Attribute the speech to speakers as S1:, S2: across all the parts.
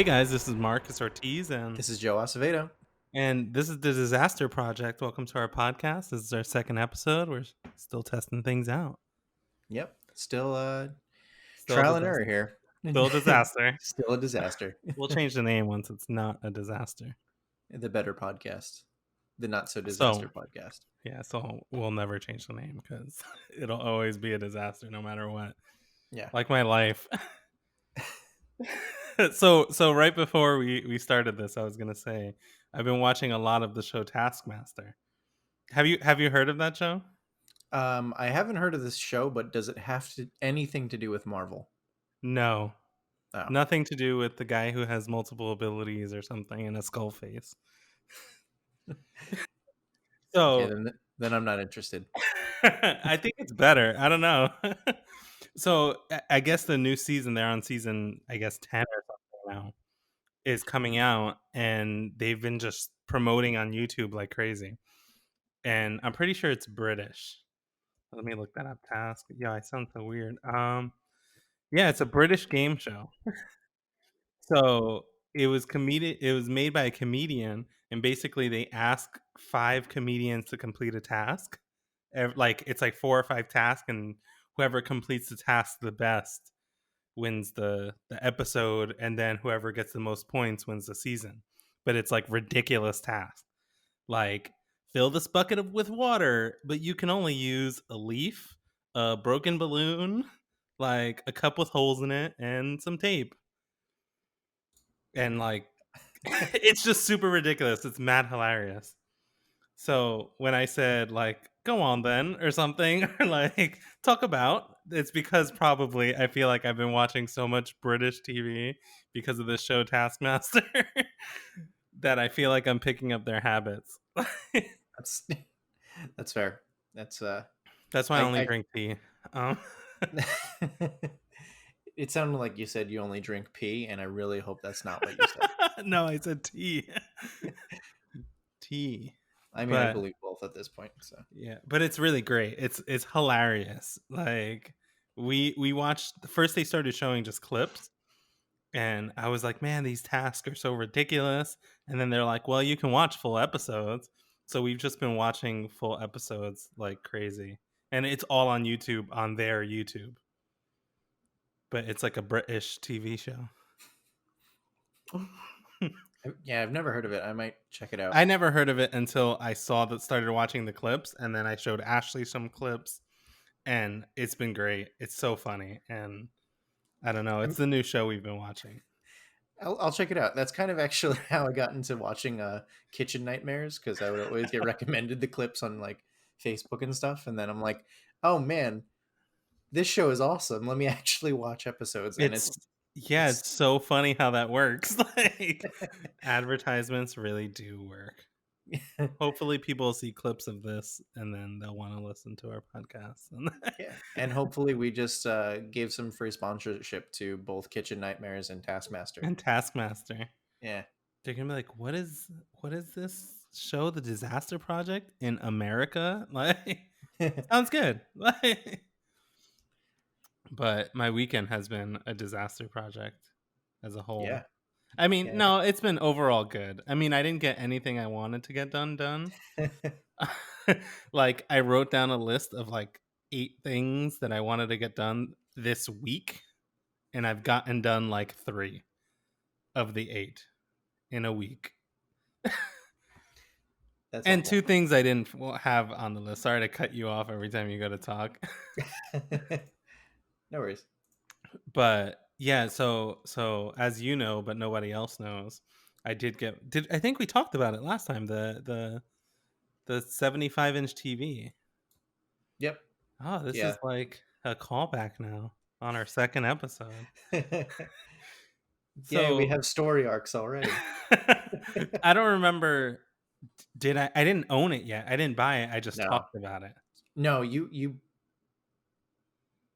S1: Hey guys, this is Marcus Ortiz,
S2: This is Joe Acevedo.
S1: and this is the Disaster Project. Welcome to our podcast. This is our second episode. We're still testing things out.
S2: Yep. Still
S1: Still a
S2: trial and error
S1: disaster.
S2: here.
S1: Still a disaster.
S2: Still a disaster.
S1: We'll change the name once it's not a disaster.
S2: The better podcast. The not so disaster
S1: So
S2: podcast.
S1: yeah, so we'll never change the name because it'll always be a disaster no matter what.
S2: Yeah.
S1: Like my life. So right before we started this, I was gonna say I've been watching a lot of the show Taskmaster. Have you heard of that show?
S2: I haven't heard of this show, but does it have anything to do with Marvel?
S1: No.
S2: Oh.
S1: Nothing to do with the guy who has multiple abilities or something and a skull face.
S2: Okay,
S1: So
S2: then I'm not interested.
S1: I think it's better. I don't know. So I guess the new season, they're on season, I guess 10 or something now, is coming out, and they've been just promoting on YouTube like crazy. And I'm pretty sure it's British. Let me look that up. Task. Yeah, I sound so weird. Yeah, it's a British game show. So it was made by a comedian, and basically they ask 5 comedians to complete a task. Like it's like 4 or 5 tasks, and whoever completes the task the best wins the episode, and then whoever gets the most points wins the season. But it's like ridiculous tasks. Like fill this with water, but you can only use a leaf, a broken balloon, like a cup with holes in it, and some tape. And like it's just super ridiculous. It's mad hilarious. So when I said like go on then or something or like talk about, it's because probably I feel like I've been watching so much British TV because of this show Taskmaster that I feel like I'm picking up their habits.
S2: That's that's fair. That's
S1: That's why I only
S2: I
S1: drink tea. Um,
S2: It sounded like you said you only drink pee, and I really hope that's not what you said.
S1: no, I said tea. Tea.
S2: I mean, I
S1: But
S2: believe both at this point, so.
S1: yeah, but it's really great. It's hilarious. Like we watched first they started showing just clips, and I was like, "Man, these tasks are so ridiculous." And then they're like, "Well, you can watch full episodes." So we've just been watching full episodes like crazy. And it's all on YouTube on their YouTube. But it's like a British TV show.
S2: Yeah, I've never heard of it. I might check it out.
S1: I never heard of it until I started watching the clips, and then I showed Ashley some clips, and it's been great. It's so funny, and I don't know. It's the new show we've been watching.
S2: I'll check it out. That's kind of actually how I got into watching Kitchen Nightmares, because I would always get recommended the clips on like Facebook and stuff, and then I'm like, oh man, this show is awesome. Let me actually watch episodes, and
S1: It's yeah,
S2: it's
S1: it's so funny how that works. Like advertisements really do work. Hopefully people see clips of this and then they'll want to listen to our podcast.
S2: yeah, and hopefully we just gave some free sponsorship to both Kitchen Nightmares and Taskmaster.
S1: And Taskmaster.
S2: Yeah,
S1: They're gonna be like, what is this show, The Disaster Project in America? Like sounds good. Like but my weekend has been a disaster project as a whole.
S2: yeah,
S1: I mean,
S2: yeah.
S1: no, it's been overall good. I mean, I didn't get anything I wanted to get done. Like I wrote down a list of like 8 things that I wanted to get done this week, and I've gotten done like 3 of the 8 in a week.
S2: That's
S1: And
S2: helpful.
S1: 2 things I didn't have on the list. Sorry to cut you off every time you go to talk.
S2: No worries.
S1: But yeah, so as you know, but nobody else knows, I I think we talked about it last time, the 75-inch TV.
S2: Yep.
S1: Oh, this
S2: Yeah.
S1: is like a callback now on our second episode.
S2: Yeah, we
S1: So
S2: have story arcs already.
S1: I don't remember. I didn't own it yet. I didn't buy it. I just
S2: No.
S1: talked about it.
S2: No, you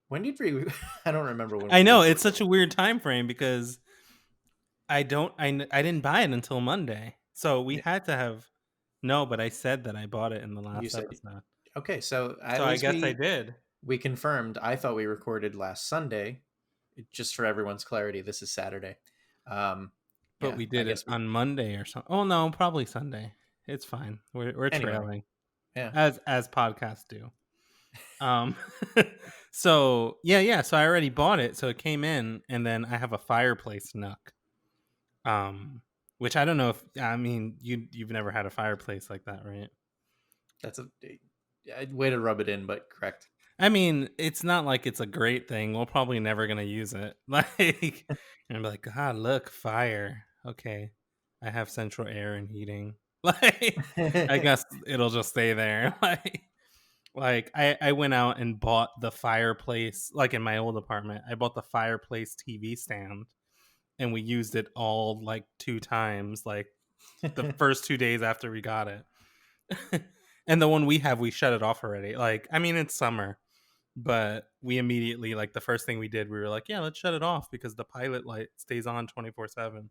S2: when did we I don't remember when
S1: I
S2: we
S1: know it's
S2: recorded.
S1: such a weird time frame because I didn't buy it until Monday. So we
S2: Yeah,
S1: had to have no, but I said that I bought it in the
S2: you
S1: last
S2: said
S1: episode.
S2: okay, so
S1: So
S2: at
S1: I
S2: least
S1: guess I did.
S2: we confirmed. I thought we recorded last Sunday. Just for everyone's clarity, this is Saturday. Um
S1: but
S2: Yeah,
S1: we
S2: I
S1: did it
S2: guess we.
S1: on Monday or something. Oh no, probably Sunday. It's fine. We're
S2: Anyway,
S1: trailing
S2: yeah,
S1: as podcasts do. Um, so yeah. So I already bought it. So it came in, and then I have a fireplace nook. Which I don't know if I mean you've never had a fireplace like that, right?
S2: that's a yeah, way to rub it in, but correct.
S1: I mean, it's not like it's a great thing. We're probably never gonna use it. Like, and be like, God, look, fire. Okay, I have central air and heating. Like, I guess it'll just stay there. Like I went out and bought the fireplace. Like in my old apartment, I bought the fireplace TV stand, and we used it all like 2 times. Like the first 2 days after we got it. And the one we have, we shut it off already. Like, I mean, it's summer, but we immediately, like, the first thing we did, we were like, yeah, let's shut it off because the pilot light stays on 24/7,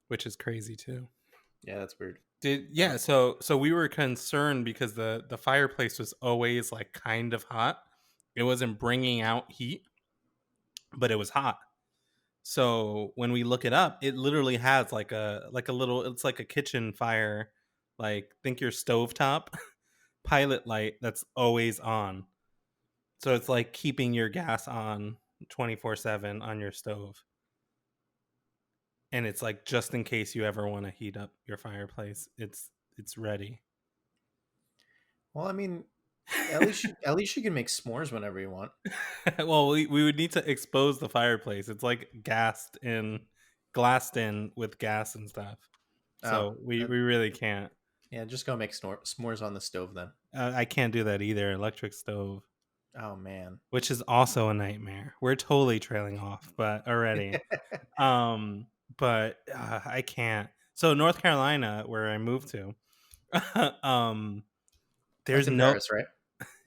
S1: which is crazy too.
S2: Yeah, that's weird.
S1: Yeah, so we were concerned because the fireplace was always like kind of hot. It wasn't bringing out heat, but it was hot. So when we look it up, it literally has like a little, it's like a kitchen fire, like think your stovetop pilot light that's always on. So it's like keeping your gas on 24/7 on your stove. And it's like just in case you ever want to heat up your fireplace, it's ready.
S2: Well, I mean, at least you can make s'mores whenever you want.
S1: Well, we would need to expose the fireplace. It's like glassed in with gas and stuff.
S2: Oh,
S1: So we
S2: that,
S1: we really can't.
S2: yeah, just go make s'mores on the stove then.
S1: I can't do that either. Electric stove,
S2: Oh man.
S1: which is also a nightmare. We're totally trailing off, but already. Um, but I can't. So North Carolina, where I moved to, um,
S2: That's
S1: there's
S2: in
S1: no
S2: Paris, right?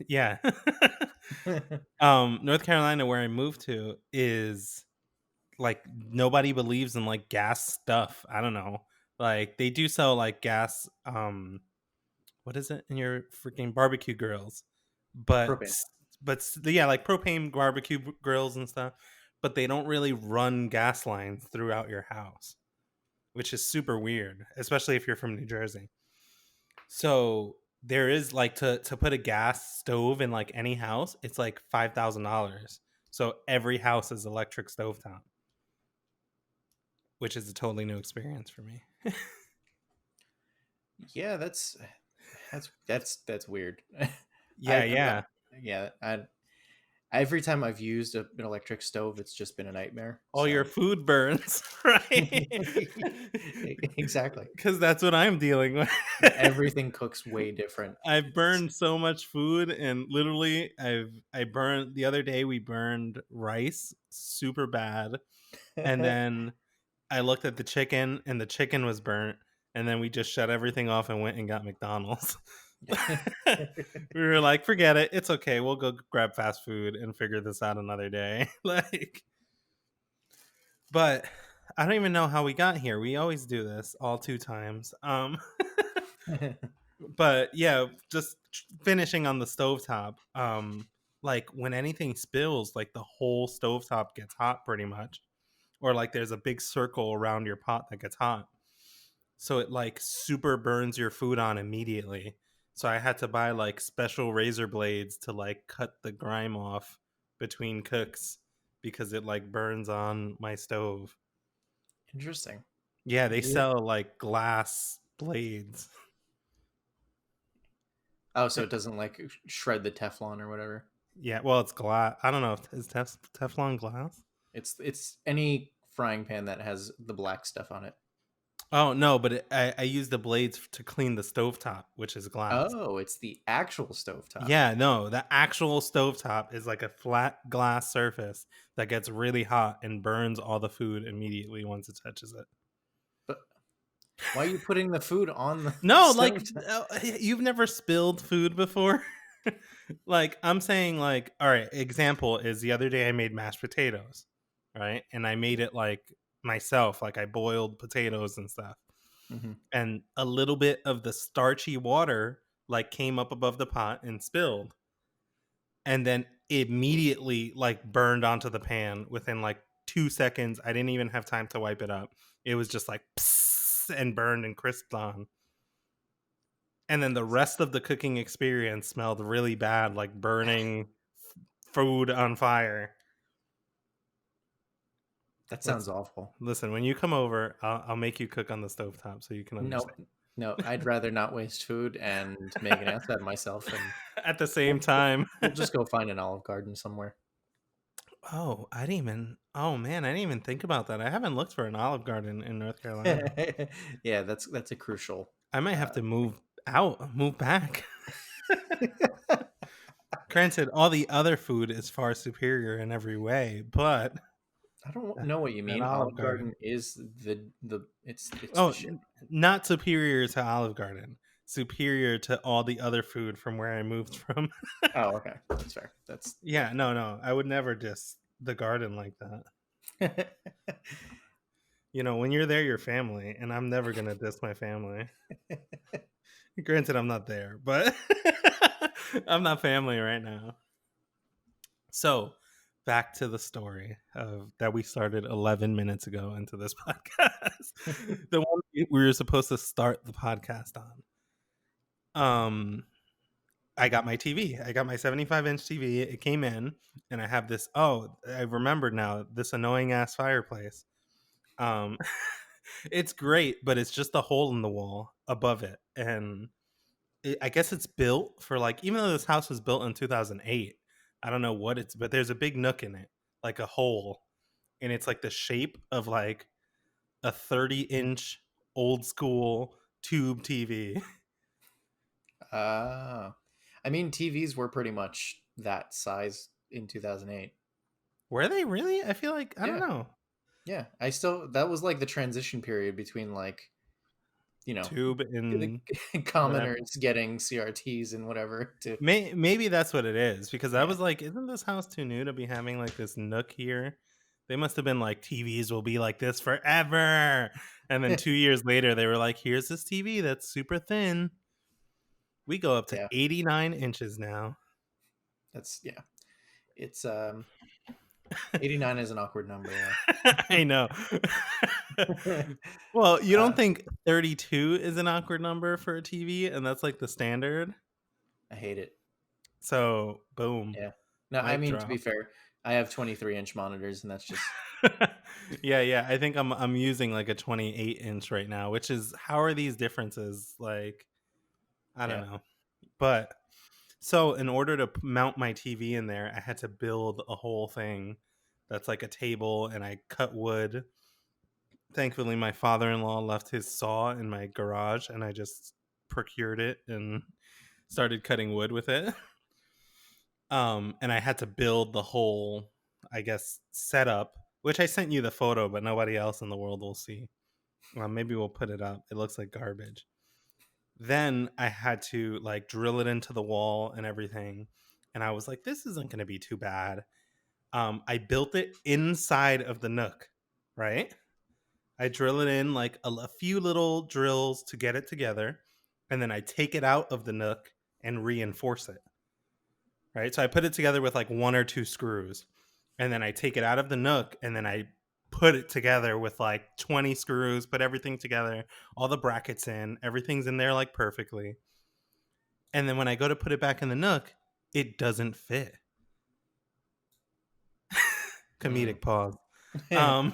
S1: yeah. North Carolina, where I moved to, is like nobody believes in like gas stuff. I don't know. Like they do sell like gas. What is it in your freaking barbecue grills? But
S2: Propane.
S1: yeah, like propane barbecue grills and stuff. But they don't really run gas lines throughout your house, which is super weird, especially if you're from New Jersey. So there is like to put a gas stove in like any house, it's like $5,000. So every house is electric stovetop, which is a totally new experience for me.
S2: Yeah, that's weird.
S1: Yeah,
S2: I'm not.
S1: yeah.
S2: Yeah, every time I've used an electric stove, it's just been a nightmare.
S1: All your
S2: So
S1: food burns, right?
S2: exactly,
S1: Because that's what I'm dealing with.
S2: everything cooks way different.
S1: I've burned so much food, and literally, I burned the other day. We burned rice super bad, and then I looked at the chicken, and the chicken was burnt, and then we just shut everything off and went and got McDonald's. We were like, forget it, it's okay. We'll go grab fast food and figure this out another day. Like, but I don't even know how we got here. We always do this all 2 times. But yeah, just finishing on the stovetop. Like when anything spills, like the whole stovetop gets hot pretty much. Or like there's a big circle around your pot that gets hot. So it like super burns your food on immediately. So I had to buy like special razor blades to like cut the grime off between cooks because it like burns on my stove.
S2: Interesting.
S1: Yeah, they
S2: Yeah.
S1: sell like glass blades.
S2: Oh, so it doesn't like shred the Teflon or whatever.
S1: Yeah, well, it's glass. I don't know. Is Teflon glass?
S2: It's any frying pan that has the black stuff on it.
S1: Oh no, but I use the blades to clean the stovetop, which is glass.
S2: Oh, it's the actual stovetop.
S1: Yeah, no, the actual stovetop is like a flat glass surface that gets really hot and burns all the food immediately once it touches it.
S2: But why are you putting the food on the
S1: No, like
S2: stovetop?
S1: you've never spilled food before. Like I'm saying, like, all right. Example is the other day I made mashed potatoes, right, and I made it like myself. Like I boiled potatoes and stuff,
S2: Hmm.
S1: and a little bit of the starchy water like came up above the pot and spilled, and then immediately like burned onto the pan within like 2 seconds. I didn't even have time to wipe it up. It was just like psst, and burned and crisped on. And then the
S2: See,
S1: rest of the cooking experience smelled really bad, like burning food on fire.
S2: that sounds
S1: Let's
S2: awful.
S1: listen. When you come over, I'll make you cook on the stovetop so you can
S2: No,
S1: understand.
S2: no, I'd rather not waste food and make an ass out of myself, and
S1: At the same
S2: we'll we'll
S1: time.
S2: we'll just go find an Olive Garden somewhere.
S1: Oh, I didn't even. Oh man, I didn't even think about that. I haven't looked for an Olive Garden in North Carolina.
S2: Yeah, that's a crucial,
S1: I might have
S2: uh
S1: to move back. Granted, all the other food is far superior in every way, but
S2: I don't know what you
S1: that
S2: mean.
S1: Olive
S2: Olive
S1: Garden.
S2: Garden is it's the
S1: Oh,
S2: shit.
S1: not superior to Olive Garden. Superior to all the other food from where I moved from.
S2: Oh, okay. That's fair. That's
S1: Yeah, no, no. I would never diss the garden like that. When you're there, you're family, and I'm never gonna diss my family. Granted, I'm not there, but I'm not family right now. So, back to the story of that we started 11 minutes ago into this podcast. The one we were supposed to start the podcast on. I got my TV. I got my 75-inch TV. It came in, and I have this. Oh, I remember now. This annoying ass fireplace. Um, it's great, but it's just a hole in the wall above it, and I guess it's built for like. Even though this house was built in 2008, I don't know what it's, but there's a big nook in it, like a hole, and it's like the shape of like a 30-inch old school tube TV.
S2: Ah. I mean, TVs were pretty much that size in 2008.
S1: Were they really? I feel like I don't
S2: Yeah.
S1: know.
S2: Yeah. I still that was like the transition period between like, you know,
S1: Tube
S2: the
S1: and whatever.
S2: commoners getting CRTs and whatever to
S1: Maybe that's what it is because I
S2: yeah.
S1: was like, isn't this house too new to be having like this nook here? They must have been like TVs will be like this forever. And then 2 years later they were like, here's this TV that's super thin. We go up to
S2: Yeah.
S1: 89 inches now.
S2: That's yeah. It's 89 is an awkward number,
S1: I know.
S2: yeah.
S1: Well, you don't
S2: uh,
S1: think 32 is an awkward number for a TV and that's like the standard?
S2: I hate it.
S1: So, boom,
S2: Yeah. No, I
S1: mic
S2: mean to be
S1: drop.
S2: fair, I have 23-inch monitors, and that's just
S1: Yeah, yeah. I think I'm using like a 28-inch right now, which is how are these differences? Like, I don't
S2: yeah.
S1: know. But so in order to mount my TV in there, I had to build a whole thing that's like a table and I cut wood. Thankfully my father-in-law left his saw in my garage and I just procured it and started cutting wood with it. And I had to build the whole, I guess, setup, which I sent you the photo, but nobody else in the world will see. Maybe we'll put it up. It looks like garbage. Then I had to like drill it into the wall and everything. And I was like, this isn't going to be too bad. I built it inside of the nook, right? I drill it in like a few little drills to get it together. And then I take it out of the nook and reinforce it, right? So I put it together with like one or two screws, and then I take it out of the nook, and then I put it together with like 20 screws, put everything together, all the brackets in, everything's in there like perfectly. And then when I go to put it back in the nook, it doesn't fit.
S2: Mm.
S1: Comedic pause. Um,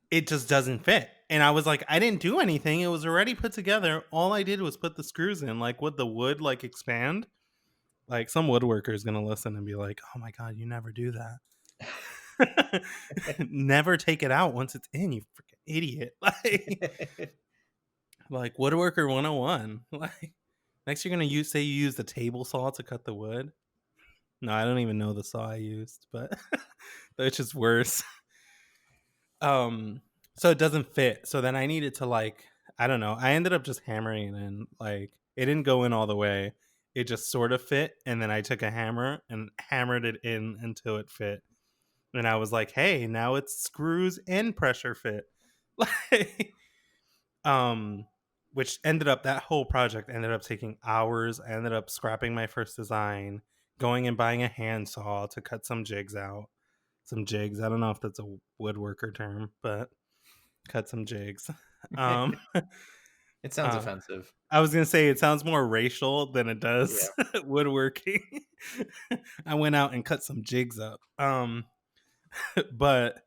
S1: it just doesn't fit. And I was like, I didn't do anything. It was already put together. All I did was put the screws in. Like, would the wood like expand? Like some woodworker is gonna listen and be like, "Oh my god, you never do that." Never take it out once it's in, you freaking idiot. Like woodworker 101. Like next you're gonna say you use the table saw to cut the wood. No, I don't even know the saw I used, but that's just worse. Um so it doesn't fit. So then I needed to like, I don't know. I ended up just hammering it in. Like it didn't go in all the way. It just sort of fit, and then I took a hammer and hammered it in until it fit. And I was like, "Hey, now it's screws and pressure fit." Like, um, which ended up that whole project ended up taking hours. I ended up scrapping my first design, going and buying a handsaw to cut some jigs out. Some jigs. I don't know if that's a woodworker term, but cut some jigs. Um,
S2: It sounds
S1: uh,
S2: offensive.
S1: I was gonna say it sounds more racial than it
S2: Yeah.
S1: does woodworking. I went out and cut some jigs up. But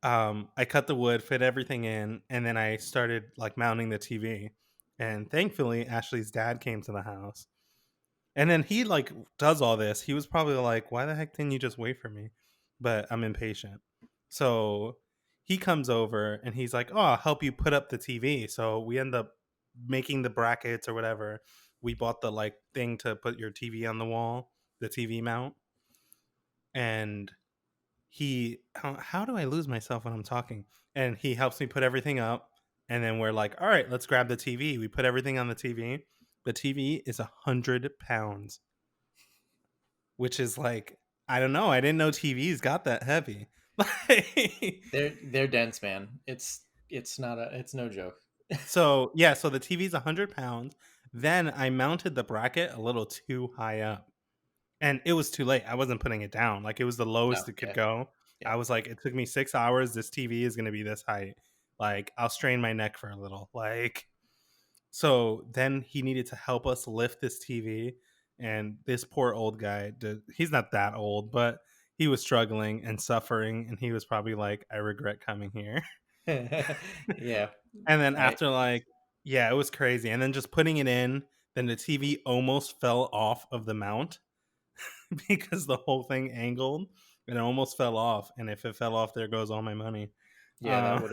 S1: I cut the wood, fit everything in, and then I started like mounting the TV. And thankfully, Ashley's dad came to the house. And then he like does all this. He was probably like, "Why the heck didn't you just wait for me?" But I'm impatient. So he comes over and he's like, "Oh, I'll help you put up the TV." So we end up making the brackets or whatever. We bought the like thing to put your TV on the wall, the TV mount. And how do I lose myself when I'm talking? And he helps me put everything up. And then we're like, all right, let's grab the TV. We put everything on the TV. The TV is 100 pounds, which is like, I don't know. I didn't know TVs got that heavy. Like,
S2: They're dense, man. It's not a it's no joke.
S1: so yeah, so the TV's 100 pounds. Then I mounted the bracket a little too high up. And it was too late. I wasn't putting it down. Like, it was the
S2: No,
S1: lowest it could
S2: yeah,
S1: go.
S2: yeah.
S1: I was like, it took me 6 hours. This TV is gonna be this height. Like, I'll strain my neck for a little. Like, so then he needed to help us lift this TV, and this poor old guy he's not that old, but he was struggling and suffering, and he was probably like, I regret coming here.
S2: Yeah.
S1: And then
S2: I
S1: after like, yeah, it was crazy. And then just putting it in, then the TV almost fell off of the mount because the whole thing angled and it almost fell off. And if it fell off, there goes all my money.
S2: Yeah,
S1: Uh,
S2: that would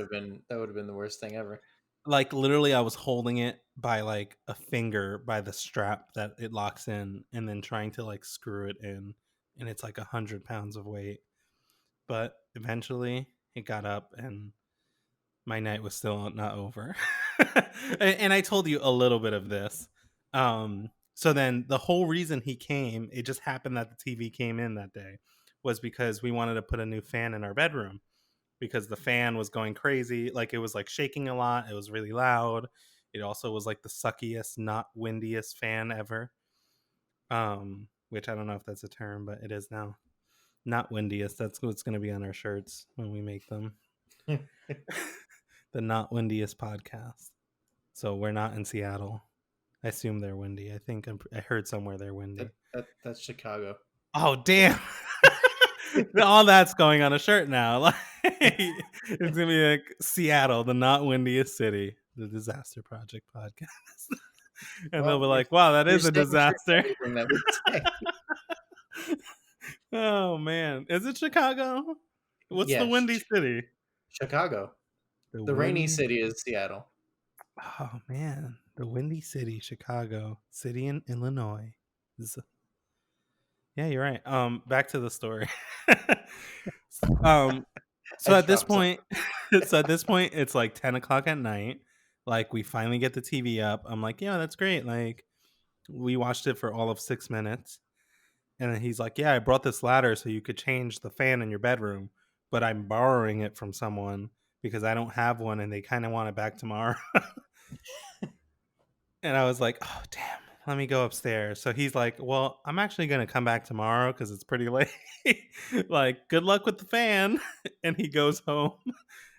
S2: have been the worst thing ever.
S1: like literally, I was holding it by like a finger by the strap that it locks in, and then trying to like screw it in, and it's like 100 pounds of weight. But eventually, it got up, and my night was still not over. And I told you a little bit of this. So then the whole reason he came, it just happened that the TV came in that day, was because we wanted to put a new fan in our bedroom because the fan was going crazy. Like, it was like shaking a lot. It was really loud. It also was like the suckiest, not windiest fan ever. Which I don't know if that's a term, but it is now. Not windiest. That's what's going to be on our shirts when we make them. The not windiest podcast. So we're not in Seattle. I assume they're windy. I heard somewhere they're windy.
S2: That's Chicago.
S1: Oh damn! All that's going on a shirt now. Like, it's gonna be like Seattle, the not windiest city, the Disaster Project podcast, and they'll
S2: Well,
S1: be like, "Wow, that
S2: you're
S1: is a
S2: staying true to
S1: disaster."
S2: everything that we say.
S1: Oh man, is it Chicago? What's the
S2: Yeah,
S1: windy city?
S2: Chicago.
S1: The
S2: The rainy
S1: wind.
S2: city is Seattle.
S1: Oh man, the windy city, Chicago, city in Illinois. Yeah, you're right. Back to the story. um,
S2: I
S1: so at this
S2: dropped some.
S1: point, it's like 10 o'clock at night. Like, we finally get the TV up. I'm like, yeah, that's great. Like, we watched it for all of 6 minutes, and then he's like, yeah, I brought this ladder so you could change the fan in your bedroom, but I'm borrowing it from someone because I don't have one, and they kind of want it back tomorrow. And I was like, "Oh, damn. Let me go upstairs." So he's like, "Well, I'm actually going to come back tomorrow cuz it's pretty late." Like, "Good luck with the fan." And he goes home.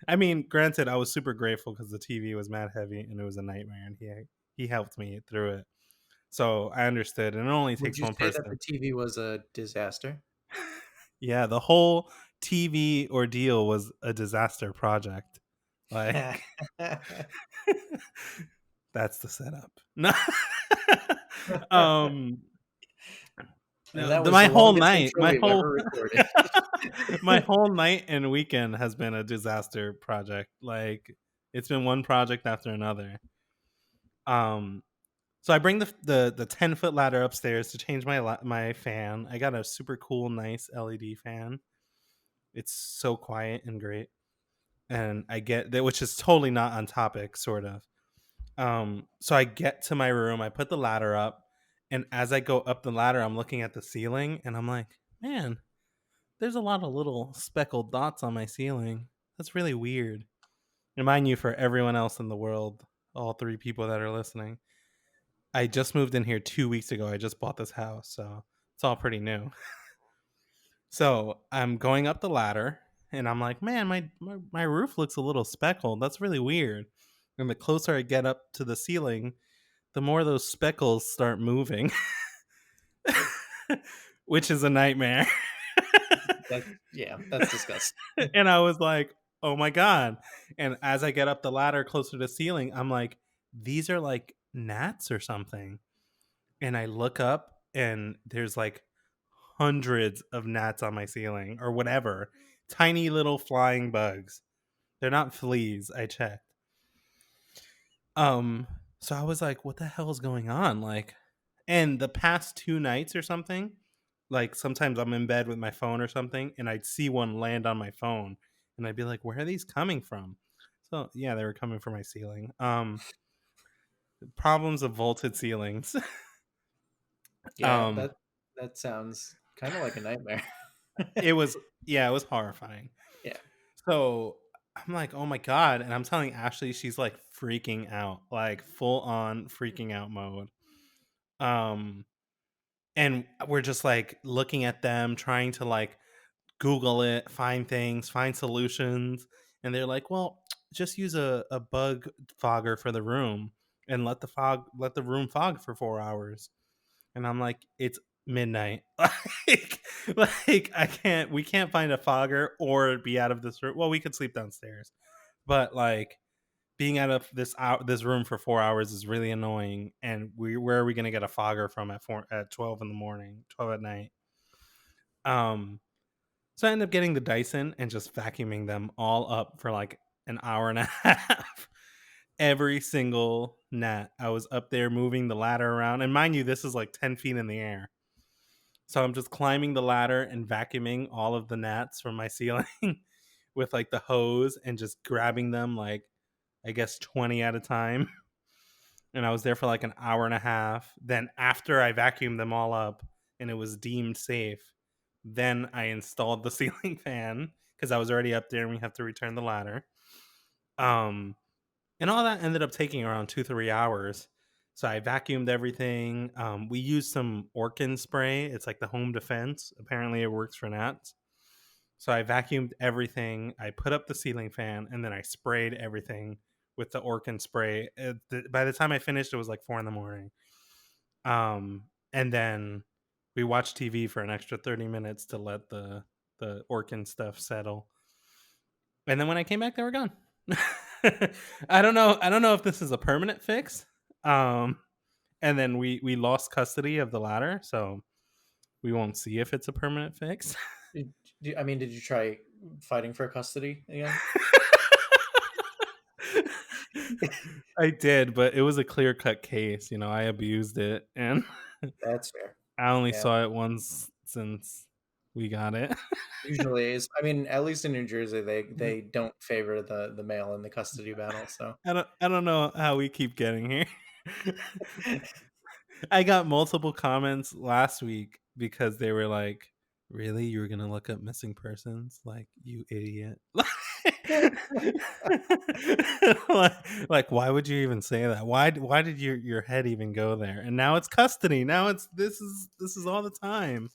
S1: I mean, granted, I was super grateful cuz the TV was mad heavy and it was a nightmare, and he helped me through it. So I understood, and it only
S2: Would
S1: takes
S2: you
S1: one
S2: say that the
S1: person.
S2: TV was a disaster?
S1: Yeah, the whole TV ordeal was a disaster project.
S2: And
S1: Like, that's the setup. No. um No,
S2: that was
S1: my
S2: the
S1: whole
S2: longest
S1: night,
S2: intro we've ever recorded.
S1: my whole night and weekend has been a disaster project. Like, it's been one project after another. Um, so I bring the 10-foot ladder upstairs to change my fan. I got a super cool, nice LED fan. It's so quiet and great, and I get that, which is totally not on topic, sort of. So I get to my room, I put the ladder up, and as I go up the ladder, I'm looking at the ceiling, and I'm like, man, there's a lot of little speckled dots on my ceiling. That's really weird. And mind you, for everyone else in the world, all three people that are listening, I just moved in here 2 weeks ago. I just bought this house, so it's all pretty new. So I'm going up the ladder, and I'm like, man, my roof looks a little speckled. That's really weird. And the closer I get up to the ceiling, the more those speckles start moving, which is a nightmare.
S2: That yeah, that's disgusting.
S1: And I was like, oh my God. And as I get up the ladder closer to the ceiling, I'm like, these are like gnats or something. And I look up and there's like hundreds of gnats on my ceiling or whatever. Tiny little flying bugs. They're not fleas, I checked. Um, so I was like, what the hell is going on? Like, and the past 2 nights or something, like sometimes I'm in bed with my phone or something, and I'd see one land on my phone, and I'd be like, where are these coming from? So yeah, they were coming from my ceiling. Problems of vaulted ceilings.
S2: Yeah,
S1: um,
S2: that sounds kind of like a nightmare.
S1: it was yeah, it was horrifying.
S2: Yeah.
S1: So I'm like, oh my God. And I'm telling Ashley, she's like freaking out, like full on freaking out mode. Um, and we're just like looking at them, trying to like Google it, find things, find solutions. And they're like, well, just use a bug fogger for the room and let the room fog for 4 hours. And I'm like, it's midnight. Like I can't we can't find a fogger or be out of this room. Well, we could sleep downstairs. But like being out of this room for 4 hours is really annoying. And where are we gonna get a fogger from at 12 in the morning, 12 at night? Um, so I ended up getting the Dyson and just vacuuming them all up for like an hour and a half. Every single gnat. I was up there moving the ladder around, and mind you, this is like 10 feet in the air. So I'm just climbing the ladder and vacuuming all of the gnats from my ceiling with like the hose and just grabbing them like I guess 20 at a time. And I was there for like an hour and a half. Then after I vacuumed them all up and it was deemed safe, then I installed the ceiling fan because I was already up there and we have to return the ladder. Um and all that ended up taking around 2 3 hours. So I vacuumed everything. We used some Orkin spray. It's like the home defense. Apparently, it works for gnats. So I vacuumed everything. I put up the ceiling fan, and then I sprayed everything with the Orkin spray. By the time I finished, it was like 4 in the morning. And then we watched TV for an extra 30 minutes to let the Orkin stuff settle. And then when I came back, they were gone. I don't know. I don't know if this is a permanent fix. Um, and then we lost custody of the ladder, so we won't see if it's a permanent fix.
S2: I mean, did you try fighting for custody again?
S1: I did, but it was a clear cut case. You know, I abused it, and
S2: That's fair.
S1: I only
S2: Yeah.
S1: saw it once since we got it.
S2: Usually is I mean, at least in New Jersey, they don't favor the male in the custody battle, so
S1: I don't know how we keep getting here. I got multiple comments last week because they were like, "Really, you were gonna look up missing persons? Like, you idiot!" like, why would you even say that? Why did your head even go there? And now it's custody. Now it's this is all the time.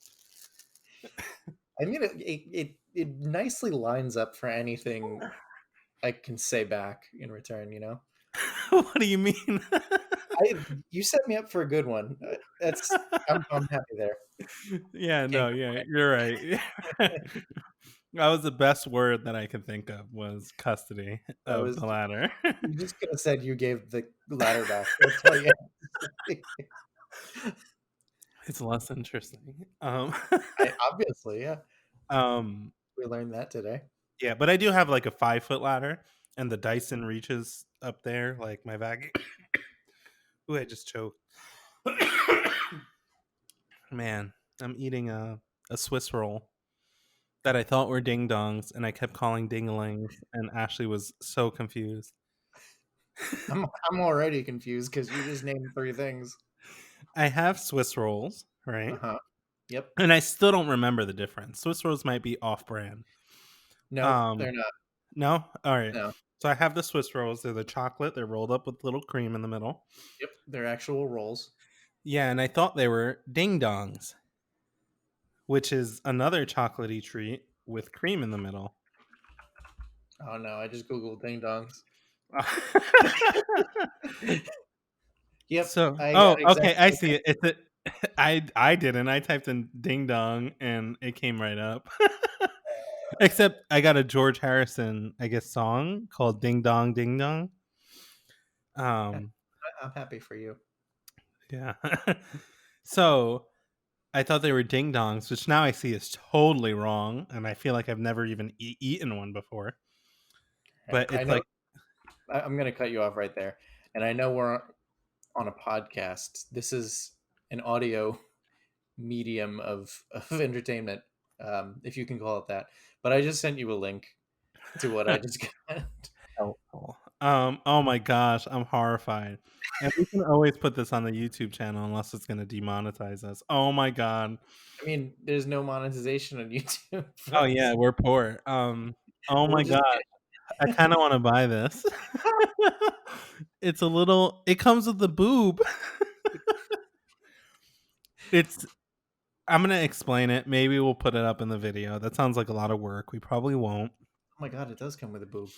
S2: I mean, it nicely lines up for anything I can say back in return, you know?
S1: What do you mean?
S2: I You set me up for a good one. That's I'm happy there.
S1: Yeah,
S2: Can't
S1: no, yeah, you're right. That was the best word that I could think of was custody
S2: I
S1: of
S2: was
S1: the latter.
S2: You just could have said you gave the ladder back. That's all you had to say.
S1: It's less interesting.
S2: Obviously, yeah.
S1: Um,
S2: We learned that today.
S1: yeah, but I do have like a 5 foot ladder, and the Dyson reaches up there, like my vacuum. Ooh, I just choked. Man, I'm eating a Swiss roll that I thought were ding dongs, and I kept calling dingalings, and Ashley was so confused.
S2: I'm already confused because you just named 3 things.
S1: I have Swiss rolls, right?
S2: Uh-huh. Yep.
S1: And I still don't remember the difference. Swiss rolls might be off brand.
S2: Nope,
S1: Um,
S2: they're not.
S1: no, all right.
S2: No.
S1: So I have the Swiss rolls. They're the chocolate. They're rolled up with little cream in the middle.
S2: Yep, they're actual rolls.
S1: Yeah, and I thought they were ding dongs, which is another chocolatey treat with cream in the middle.
S2: Oh no, I just googled ding dongs. Yep,
S1: So,
S2: I got
S1: oh, okay,
S2: exactly
S1: I
S2: what
S1: see it. It's a I didn't. I typed in ding dong and it came right up. Except I got a George Harrison, I guess, song called Ding Dong Ding Dong. Um,
S2: I'm happy for you.
S1: yeah. So I thought they were ding dongs, which now I see is totally wrong, and I feel like I've never even eaten one before.
S2: Right.
S1: But
S2: I
S1: it's
S2: know
S1: like,
S2: I'm going to cut you off right there. And I know we're on a podcast. This is an audio medium of entertainment, if you can call it that. But I just sent you a link to what I just got.
S1: helpful. Oh my gosh, I'm horrified. And we can always put this on the YouTube channel unless it's going to demonetize us. Oh my god.
S2: I mean, there's no monetization on YouTube for
S1: Oh
S2: this.
S1: yeah, we're poor. Oh
S2: We'll
S1: my
S2: just
S1: god, I kind of want to buy this. It's a little. It comes with the boob. It's. I'm gonna explain it. Maybe we'll put it up in the video. That sounds like a lot of work. We probably won't.
S2: oh my god, it does come with a boob.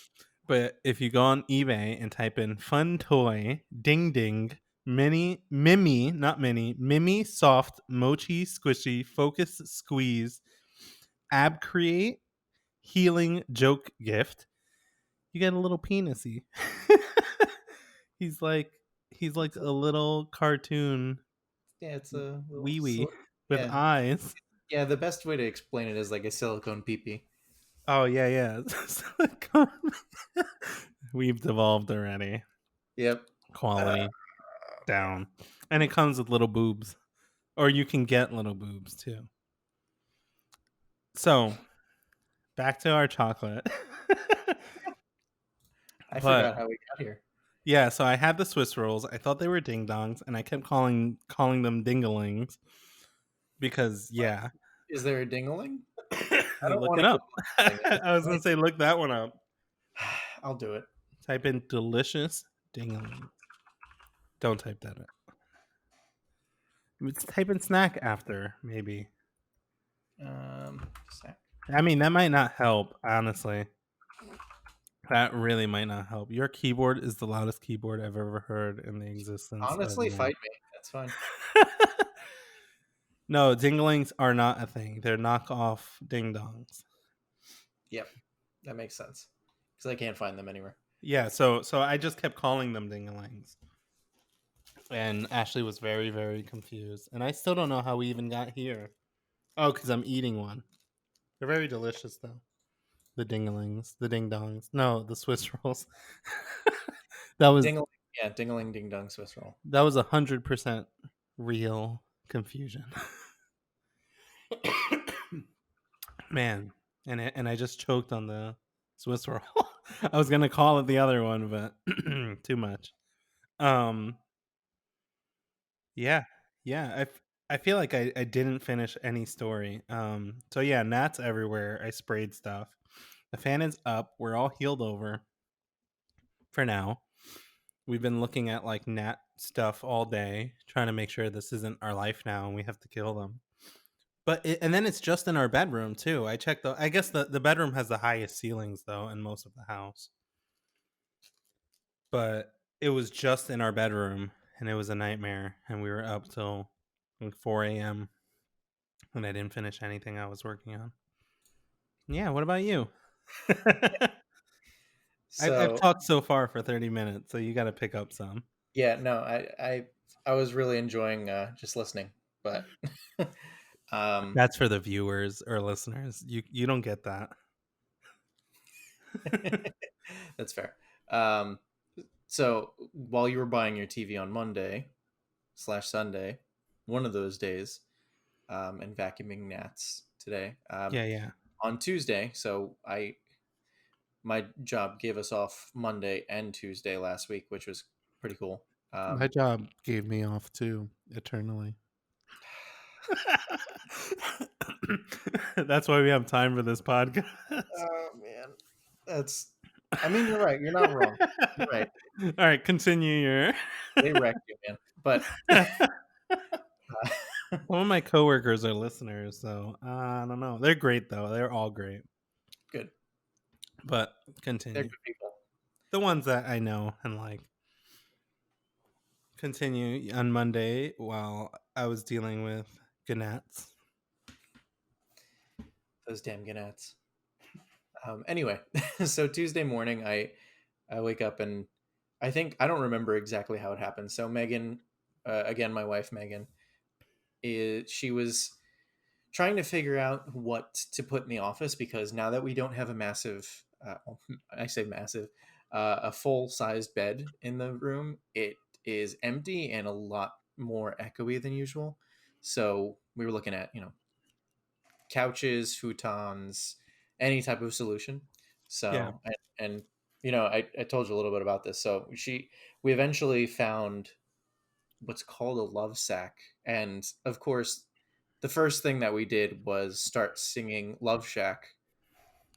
S1: But if you go on eBay and type in "fun toy ding ding mini mimi not mini mimi soft mochi squishy focus squeeze ab create healing joke gift," you get a little penisy. he's like he's like
S2: It's a
S1: a little cartoon
S2: yeah, it's a little
S1: wee wee with
S2: yeah.
S1: eyes.
S2: Yeah, the best way to explain it is like a silicone peepee.
S1: Oh yeah, yeah. Silicone. We've devolved already.
S2: Yep. Uh,
S1: Quality down, and it comes with little boobs, or you can get little boobs too. So back to our chocolate.
S2: I
S1: But
S2: forgot how we got here.
S1: yeah, so I had the Swiss rolls. I thought they were ding dongs, and I kept calling them dingalings because yeah.
S2: Is there a dingling? I don't
S1: Look
S2: want
S1: it
S2: to
S1: up.
S2: Google anything at this
S1: I was gonna
S2: point.
S1: say look that one up.
S2: I'll do it.
S1: Type in delicious dingaling. Don't type that up. Let's type in snack after, maybe.
S2: Sec.
S1: I mean, that might not help, honestly. That really might not help. Your keyboard is the loudest keyboard I've ever heard in the existence of
S2: Honestly,
S1: man.
S2: fight me. That's fine.
S1: No, dinglings are not a thing. They're knockoff ding dongs.
S2: Yep, that makes sense. Because I can't find them anywhere.
S1: Yeah, so I just kept calling them dinglings. And Ashley was very, very confused. And I still don't know how we even got here. Oh, because I'm eating one. They're very delicious, though. The dinglings, the ding dongs. No, the Swiss rolls. that was
S2: Dingling, yeah, dingling, ding dong, Swiss roll.
S1: that was 100% real confusion. Man, and I just choked on the Swiss roll. I was gonna call it the other one, but too much. Um, yeah, yeah. I feel like I didn't finish any story. So yeah, gnats everywhere. I sprayed stuff. The fan is up. We're all healed over for now. We've been looking at like gnat stuff all day, trying to make sure this isn't our life now and we have to kill them. And then it's just in our bedroom too. I checked I guess the bedroom has the highest ceilings though in most of the house. But it was just in our bedroom and it was a nightmare and we were up till like 4 a.m. and I didn't finish anything I was working on. Yeah, what about you? I've
S2: So
S1: talked so far for 30 minutes, so you got to pick up some.
S2: yeah, no, I was really enjoying just listening, but um,
S1: That's for the viewers or listeners. You don't get that.
S2: that's fair. Um, so while you were buying your TV on Monday slash Sunday, one of those days, and vacuuming gnats today,
S1: Yeah, yeah.
S2: on Tuesday, so I my job gave us off Monday and Tuesday last week, which was pretty cool.
S1: My job gave me off too, eternally. That's why we have time for this podcast.
S2: Oh man, that's. I mean, you're right. You're not wrong. You're right.
S1: All right, continue your.
S2: They wrecked you, man. But
S1: Some of my coworkers are listeners, so I don't know. They're great though. They're all great.
S2: good.
S1: But
S2: They're
S1: continue.
S2: good people.
S1: The ones that I know and like. Continue on Monday while I was dealing with gnats.
S2: Those damn gannats. Anyway, so Tuesday morning, I wake up and I don't remember exactly how it happened. So Megan, again, my wife Megan, she was trying to figure out what to put in the office because now that we don't have a massive, I say massive, a full sized bed in the room, it is empty and a lot more echoey than usual. So we were looking at, couches, futons, any type of solution.
S1: Yeah.
S2: So, and I told you a little bit about this. So we eventually found what's called a Lovesac, and of course, the first thing that we did was start singing Love Shack.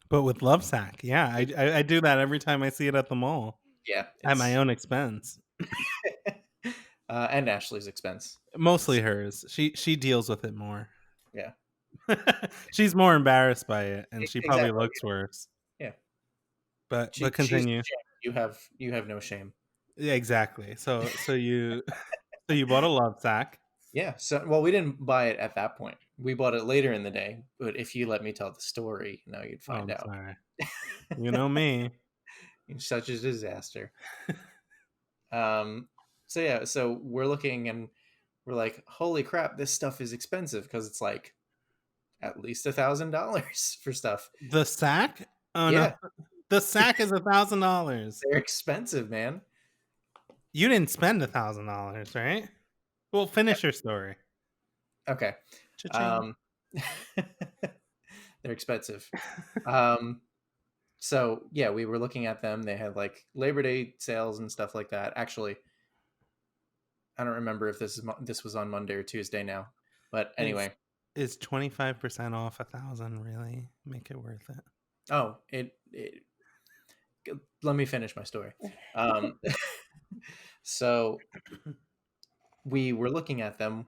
S1: But with Lovesac, yeah, I do that every time I see it at the mall
S2: Yeah,
S1: at my
S2: it's
S1: own expense.
S2: and Ashley's expense.
S1: Mostly
S2: It's
S1: hers. She deals with it more.
S2: yeah,
S1: She's more embarrassed by it, and she probably
S2: exactly.
S1: looks worse.
S2: Yeah,
S1: But
S2: she's
S1: continue.
S2: ashamed. You have no shame.
S1: Yeah, exactly. So you so you bought a Lovesac.
S2: Yeah. So, well, we didn't buy it at that point. We bought it later in the day. But if you let me tell the story, now you'd
S1: Oh,
S2: find
S1: I'm
S2: out.
S1: sorry. You know me.
S2: It's such a disaster. Um. So yeah. So we're looking and we're like, holy crap, this stuff is expensive because it's like at least $1,000 for stuff.
S1: The sack? Oh no.
S2: Yeah,
S1: The sack is $1,000.
S2: they're expensive, man.
S1: You didn't spend $1,000, right? Well, finish your story.
S2: Okay.
S1: Cha-ching.
S2: Um, they're expensive. Um, so yeah, we were looking at them. They had like Labor Day sales and stuff like that. Actually, I don't remember if this was on Monday or Tuesday now, but
S1: Is
S2: anyway.
S1: is 25% off 1,000 really make it worth it?
S2: Oh, let me finish my story. Um, so we were looking at them.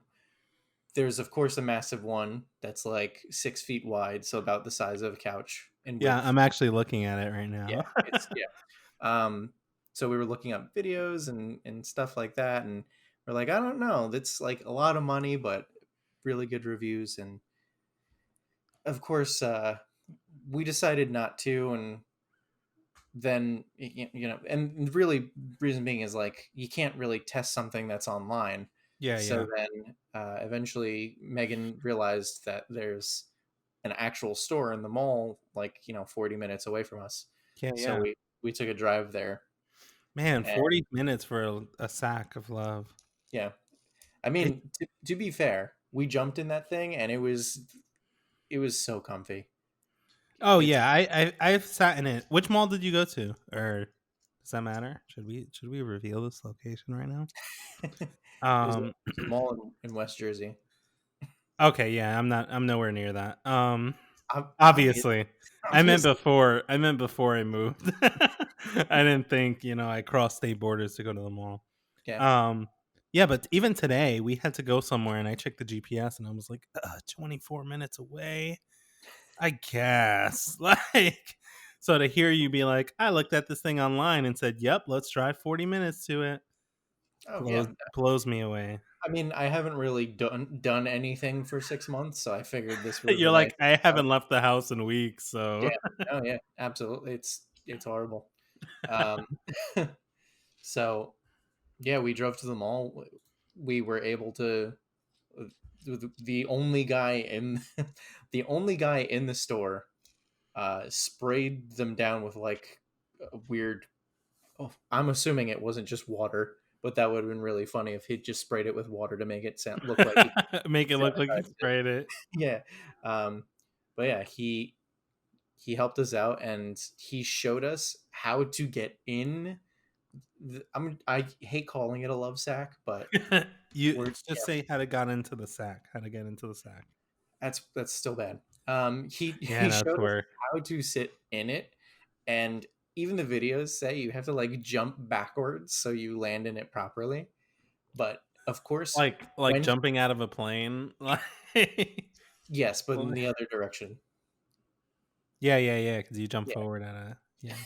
S2: There's of course a massive one that's like 6 feet wide, so about the size of a couch in
S1: Yeah,
S2: width.
S1: I'm actually looking at it right
S2: Yeah,
S1: now.
S2: it's yeah. So we were looking up videos and stuff like that, and we're like, I don't know, that's like a lot of money, but really good reviews, and of course, we decided not to, and then and really reason being is like you can't really test something that's online.
S1: Yeah,
S2: So
S1: yeah.
S2: then eventually Megan realized that there's an actual store in the mall like 40 minutes away from us.
S1: Yeah,
S2: So
S1: yeah.
S2: we took a drive there.
S1: Man,
S2: And
S1: 40 minutes for a sack of love.
S2: yeah, I
S1: It
S2: mean, to be fair, we jumped in that thing and it was so comfy.
S1: Oh,
S2: It's
S1: yeah, I've sat in it. Which mall did you go to? Or does that matter? Should we reveal this location right now?
S2: it
S1: Um
S2: was a mall in West Jersey.
S1: Okay, yeah, I'm nowhere near that.
S2: Obvious,
S1: Obviously.
S2: obvious.
S1: I meant before I moved. I didn't think, I crossed state borders to go to the mall.
S2: Yeah.
S1: Um, yeah, but even today we had to go somewhere and I checked the GPS and I was like, 24 minutes away. I guess. Like, so to hear you be like, I looked at this thing online and said, "Yep, let's drive 40 minutes to it."
S2: Oh
S1: Blows
S2: yeah.
S1: blows me away.
S2: I mean, I haven't really done anything for 6 months, so I figured this was a
S1: You're
S2: nice.
S1: like, I haven't left the house in weeks,
S2: Yeah.
S1: so
S2: Oh yeah. Absolutely. It's horrible. Um, so yeah, we drove to the mall. We were able to. The only guy in the only guy in the store sprayed them down with like a weird. Oh, I'm assuming it wasn't just water, but that would have been really funny if he'd just sprayed it with water to make it look like he
S1: make it look like you
S2: sanitized it.
S1: sprayed it.
S2: Yeah. But yeah, he helped us out and he showed us how to get in. I hate calling it a love sack, but
S1: You
S2: we're
S1: just say how to got into the sack, how to get into the sack.
S2: that's still bad. He
S1: Yeah,
S2: he
S1: no, it's
S2: showed us
S1: worse.
S2: how to sit in it, and even the videos say you have to like jump backwards so you land in it properly. But of course,
S1: Like
S2: when
S1: jumping out of a plane.
S2: yes, but in the other direction.
S1: Yeah, yeah, yeah, because you jump
S2: Yeah,
S1: forward at it. Yeah.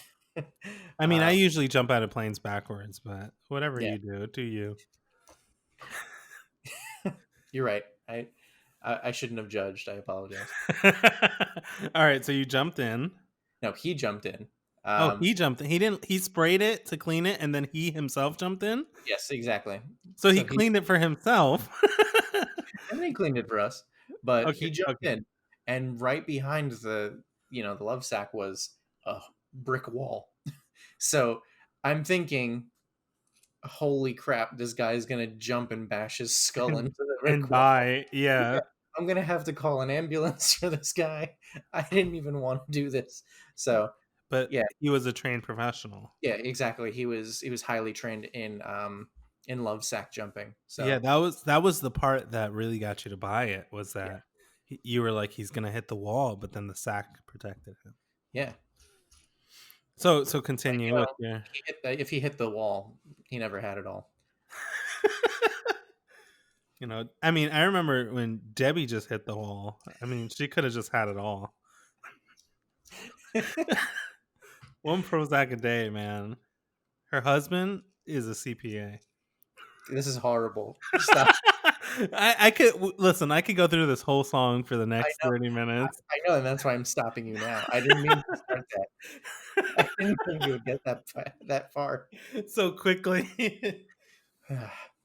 S1: I mean, I
S2: uh,
S1: usually jump out of planes backwards, but whatever
S2: yeah,
S1: you do you.
S2: you're right. I shouldn't have judged. I apologize.
S1: All right, so you jumped in.
S2: No, he jumped in.
S1: Oh,
S2: Um,
S1: he jumped in. He didn't he sprayed it to clean it and then he himself jumped in?
S2: yes, exactly.
S1: So he
S2: So he
S1: cleaned it for himself.
S2: and he cleaned it for us, but
S1: Okay,
S2: he jumped
S1: okay.
S2: in, and right behind the love sack was a brick wall. So I'm thinking, holy crap, this guy's gonna jump and bash his skull
S1: And
S2: into the
S1: and
S2: brick wall.
S1: die.
S2: Yeah,
S1: Yeah.
S2: I'm gonna have to call an ambulance for this guy. I didn't even want to do this. So
S1: But
S2: yeah,
S1: he was a trained professional.
S2: yeah, exactly. He was highly trained in love sack jumping.
S1: Yeah,
S2: So
S1: that was the part that really got you to buy it was
S2: yeah,
S1: that you were like he's going to hit the wall, but then the sack protected him.
S2: yeah.
S1: So
S2: But
S1: continue with your
S2: if he hit the wall, he never had it all.
S1: I mean, I remember when Debbie just hit the wall. I mean, she could have just had it all. One Prozac a day, man. Her husband is a CPA.
S2: This is horrible. Stop.
S1: I could listen. I could go through this whole song for the
S2: I
S1: next
S2: know.
S1: 30 minutes.
S2: I know, and that's why I'm stopping you now. I didn't mean to start that. I didn't think you would get that far.
S1: So quickly.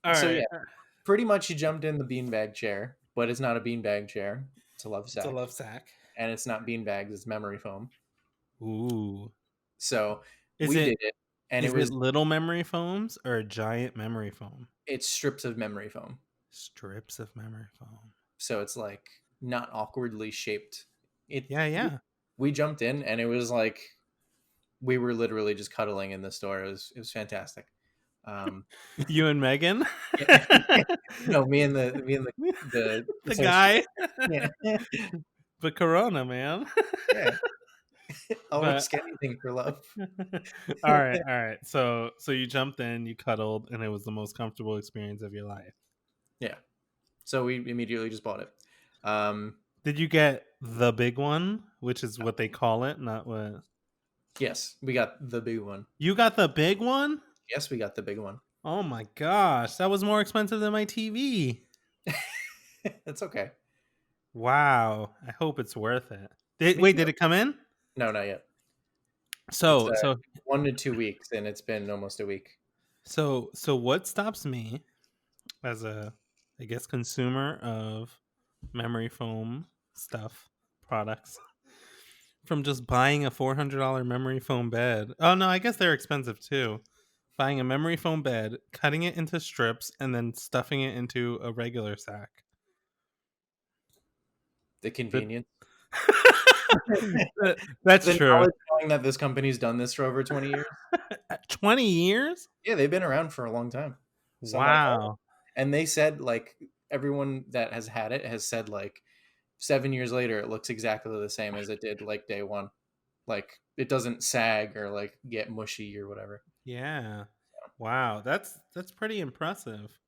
S1: All
S2: So
S1: right,
S2: yeah, pretty much he jumped in the beanbag chair, but it's not a beanbag chair. It's a love
S1: it's a
S2: sack,
S1: love sack.
S2: and it's not beanbags. It's memory foam.
S1: Ooh,
S2: So
S1: is
S2: we
S1: it
S2: did it, and
S1: is it little memory foams or a giant memory foam?
S2: it's strips of memory foam.
S1: Strips of memory foam.
S2: So it's like not awkwardly shaped. It
S1: Yeah, yeah.
S2: we jumped in, and it was like we were literally just cuddling in the store. It was fantastic. Um,
S1: You and Megan,
S2: yeah. No, me and the
S1: the
S2: associate.
S1: guy,
S2: Yeah,
S1: but Corona, man.
S2: yeah. I'll
S1: But
S2: risk anything for love.
S1: all right. So you jumped in, you cuddled, and it was the most comfortable experience of your life.
S2: Yeah. So we immediately just bought it. Um,
S1: Did you get the big one, which is what they call it, not what?
S2: yes, we got the big one.
S1: You got the big one?
S2: Yes, we got the big one.
S1: Oh my gosh, that was more expensive than my TV.
S2: That's okay.
S1: Wow, I hope it's worth it.
S2: Me
S1: Wait,
S2: too.
S1: did it come in?
S2: No, not yet. It's
S1: So
S2: 1 to 2 weeks, and it's been almost a week.
S1: so what stops me as a, I guess, consumer of memory foam stuff products from just buying a $400 memory foam bed? Oh no, I guess they're expensive too. Buying a memory foam bed, cutting it into strips, and then stuffing it into a regular sack.
S2: The
S1: But
S2: convenience.
S1: that's
S2: The
S1: true.
S2: knowledge knowing that this company's done this for over 20 years.
S1: 20 years?
S2: Yeah, they've been around for a long time. Somebody bought it.
S1: Wow.
S2: And they said, like, everyone that has had it has said, like, 7 years later, it looks exactly the same as it did, like, day one. Like, it doesn't sag or, like, get mushy or whatever.
S1: Yeah. Wow. That's pretty impressive.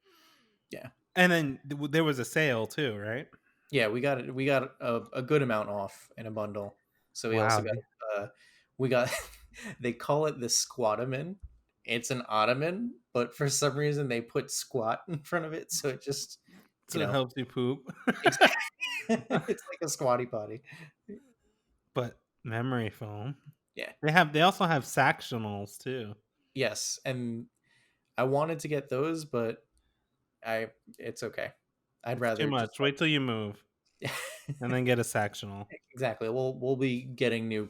S2: Yeah.
S1: And then there was a sale too, right?
S2: Yeah, we got a good amount off in a bundle. So we also
S1: Wow.
S2: got we got they call it the squatamin. It's an ottoman, but for some reason they put squat in front of it, so it just you
S1: So it
S2: know
S1: helps you poop.
S2: exactly. It's like a squatty potty.
S1: But memory foam.
S2: Yeah.
S1: They also have Sactionals too.
S2: Yes, and I wanted to get those, but I it's okay. I'd
S1: It's too
S2: rather just
S1: much. Wait till you move and then get a Sactional.
S2: exactly. We'll be getting new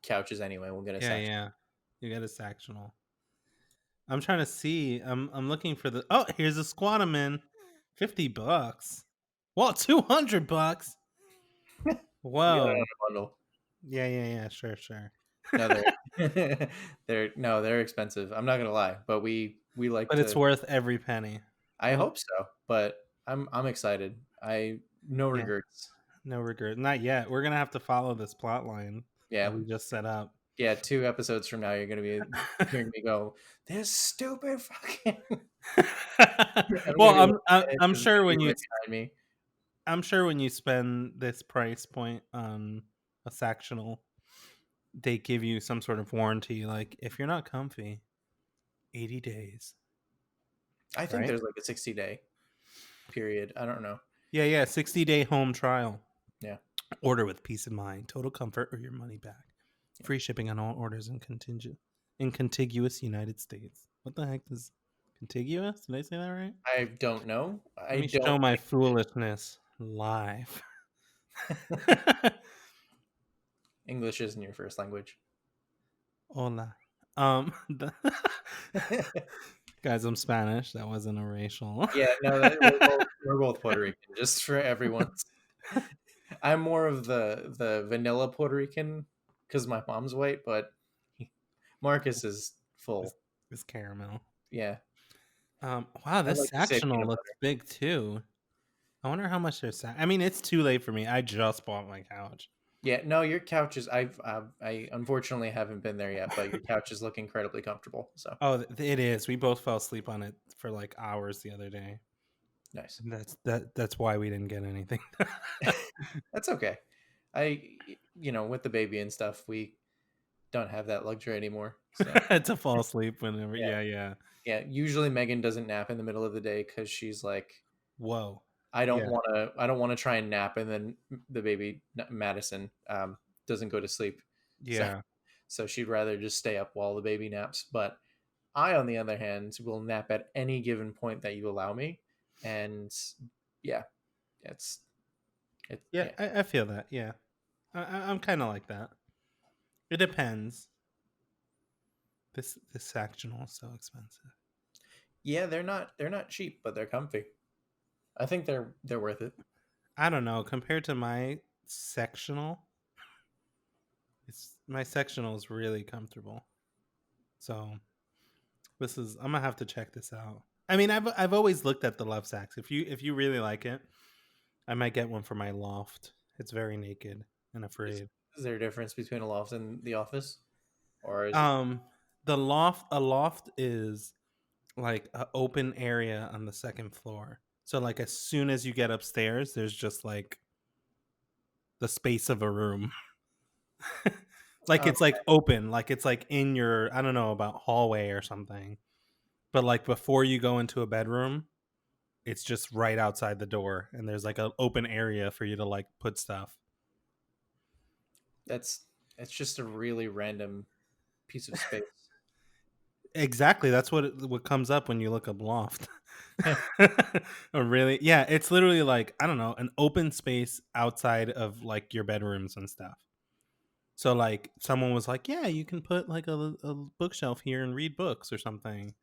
S2: couches anyway. We'll get a
S1: Yeah,
S2: section.
S1: yeah. You get a Sactional. I'm trying to see. I'm looking for the. Oh, here's a Squatamin. $50. Well, $200.
S2: You got it on
S1: Whoa.
S2: a bundle.
S1: Yeah, yeah, yeah. Sure, sure.
S2: No, they're they're expensive. I'm not gonna lie, but we like
S1: But it's
S2: to.
S1: worth every penny.
S2: I
S1: Well,
S2: hope so, but I'm excited. I no
S1: yeah,
S2: regrets.
S1: no regret. Not yet. We're gonna have to follow this plot line that
S2: Yeah,
S1: we just set up.
S2: yeah. 2 episodes from now, you're gonna be hearing me go, "This stupid fucking." I'm
S1: Well,
S2: gonna be looking at it.
S1: I'm
S2: There's
S1: sure
S2: gonna be
S1: when you
S2: right behind me.
S1: spend this price point on a Sactional, they give you some sort of warranty, like if you're not comfy, 80 days,
S2: I think
S1: right?
S2: there's like a 60-day period. I don't know.
S1: Yeah, yeah, 60-day home trial.
S2: Yeah.
S1: Order with peace of mind, total comfort, or your money back.
S2: Yeah.
S1: Free shipping on all orders in contiguous United States. What the heck is contiguous? Did I say that right?
S2: I don't know.
S1: Let
S2: I
S1: me
S2: don't
S1: show my
S2: think
S1: foolishness live.
S2: English isn't your first language.
S1: Hola. Guys, I'm Spanish. That wasn't a racial.
S2: Yeah, no, we're both Puerto Rican, just for everyone's. I'm more of the vanilla Puerto Rican because my mom's white, but Marcus is
S1: this,
S2: full.
S1: this caramel.
S2: Yeah,
S1: Wow,
S2: I
S1: this
S2: like to say
S1: sectional
S2: peanut
S1: looks
S2: butter.
S1: big too. I wonder how much I mean, it's too late for me. I just bought my couch.
S2: Yeah, no, your couch is. I unfortunately haven't been there yet, but your couches look incredibly comfortable. So
S1: Oh, it is. We both fell asleep on it for like hours the other day.
S2: nice.
S1: And that's why we didn't get anything.
S2: That's okay. I, with the baby and stuff, we don't have that luxury anymore. So
S1: To fall asleep whenever.
S2: yeah,
S1: Yeah, yeah.
S2: yeah. Usually Megan doesn't nap in the middle of the day because she's like,
S1: Whoa.
S2: I don't
S1: Yeah.
S2: want to. I don't want to try and nap, and then the baby Madison doesn't go to sleep. So
S1: Yeah.
S2: so she'd rather just stay up while the baby naps. But I, on the other hand, will nap at any given point that you allow me, and yeah, it's it.
S1: Yeah,
S2: Yeah,
S1: I feel that. Yeah. I'm kind of like that. It depends. This sectional is so expensive.
S2: yeah. They're not cheap, but they're comfy. I think they're worth it.
S1: I don't know. Compared to my sectional, my sectional is really comfortable. So I'm gonna have to check this out. I mean, I've always looked at the Lovesacs. If you really like it, I might get one for my loft. It's very naked and
S2: Is,
S1: afraid.
S2: is there a difference between a loft and the office, or is it?
S1: Um, the loft a loft is like an open area on the second floor. So like as soon as you get upstairs, there's just like the space of a room. Like
S2: Oh,
S1: it's like open, like it's like in your I don't know about hallway or something. But like before you go into a bedroom, it's just right outside the door and there's like an open area for you to like put stuff.
S2: that's it's just a really random piece of space.
S1: Exactly, that's what comes up when you look up loft. Oh, really? Yeah, it's literally like I don't know, an open space outside of like your bedrooms and stuff. So like someone was like, "Yeah, you can put like a bookshelf here and read books or something."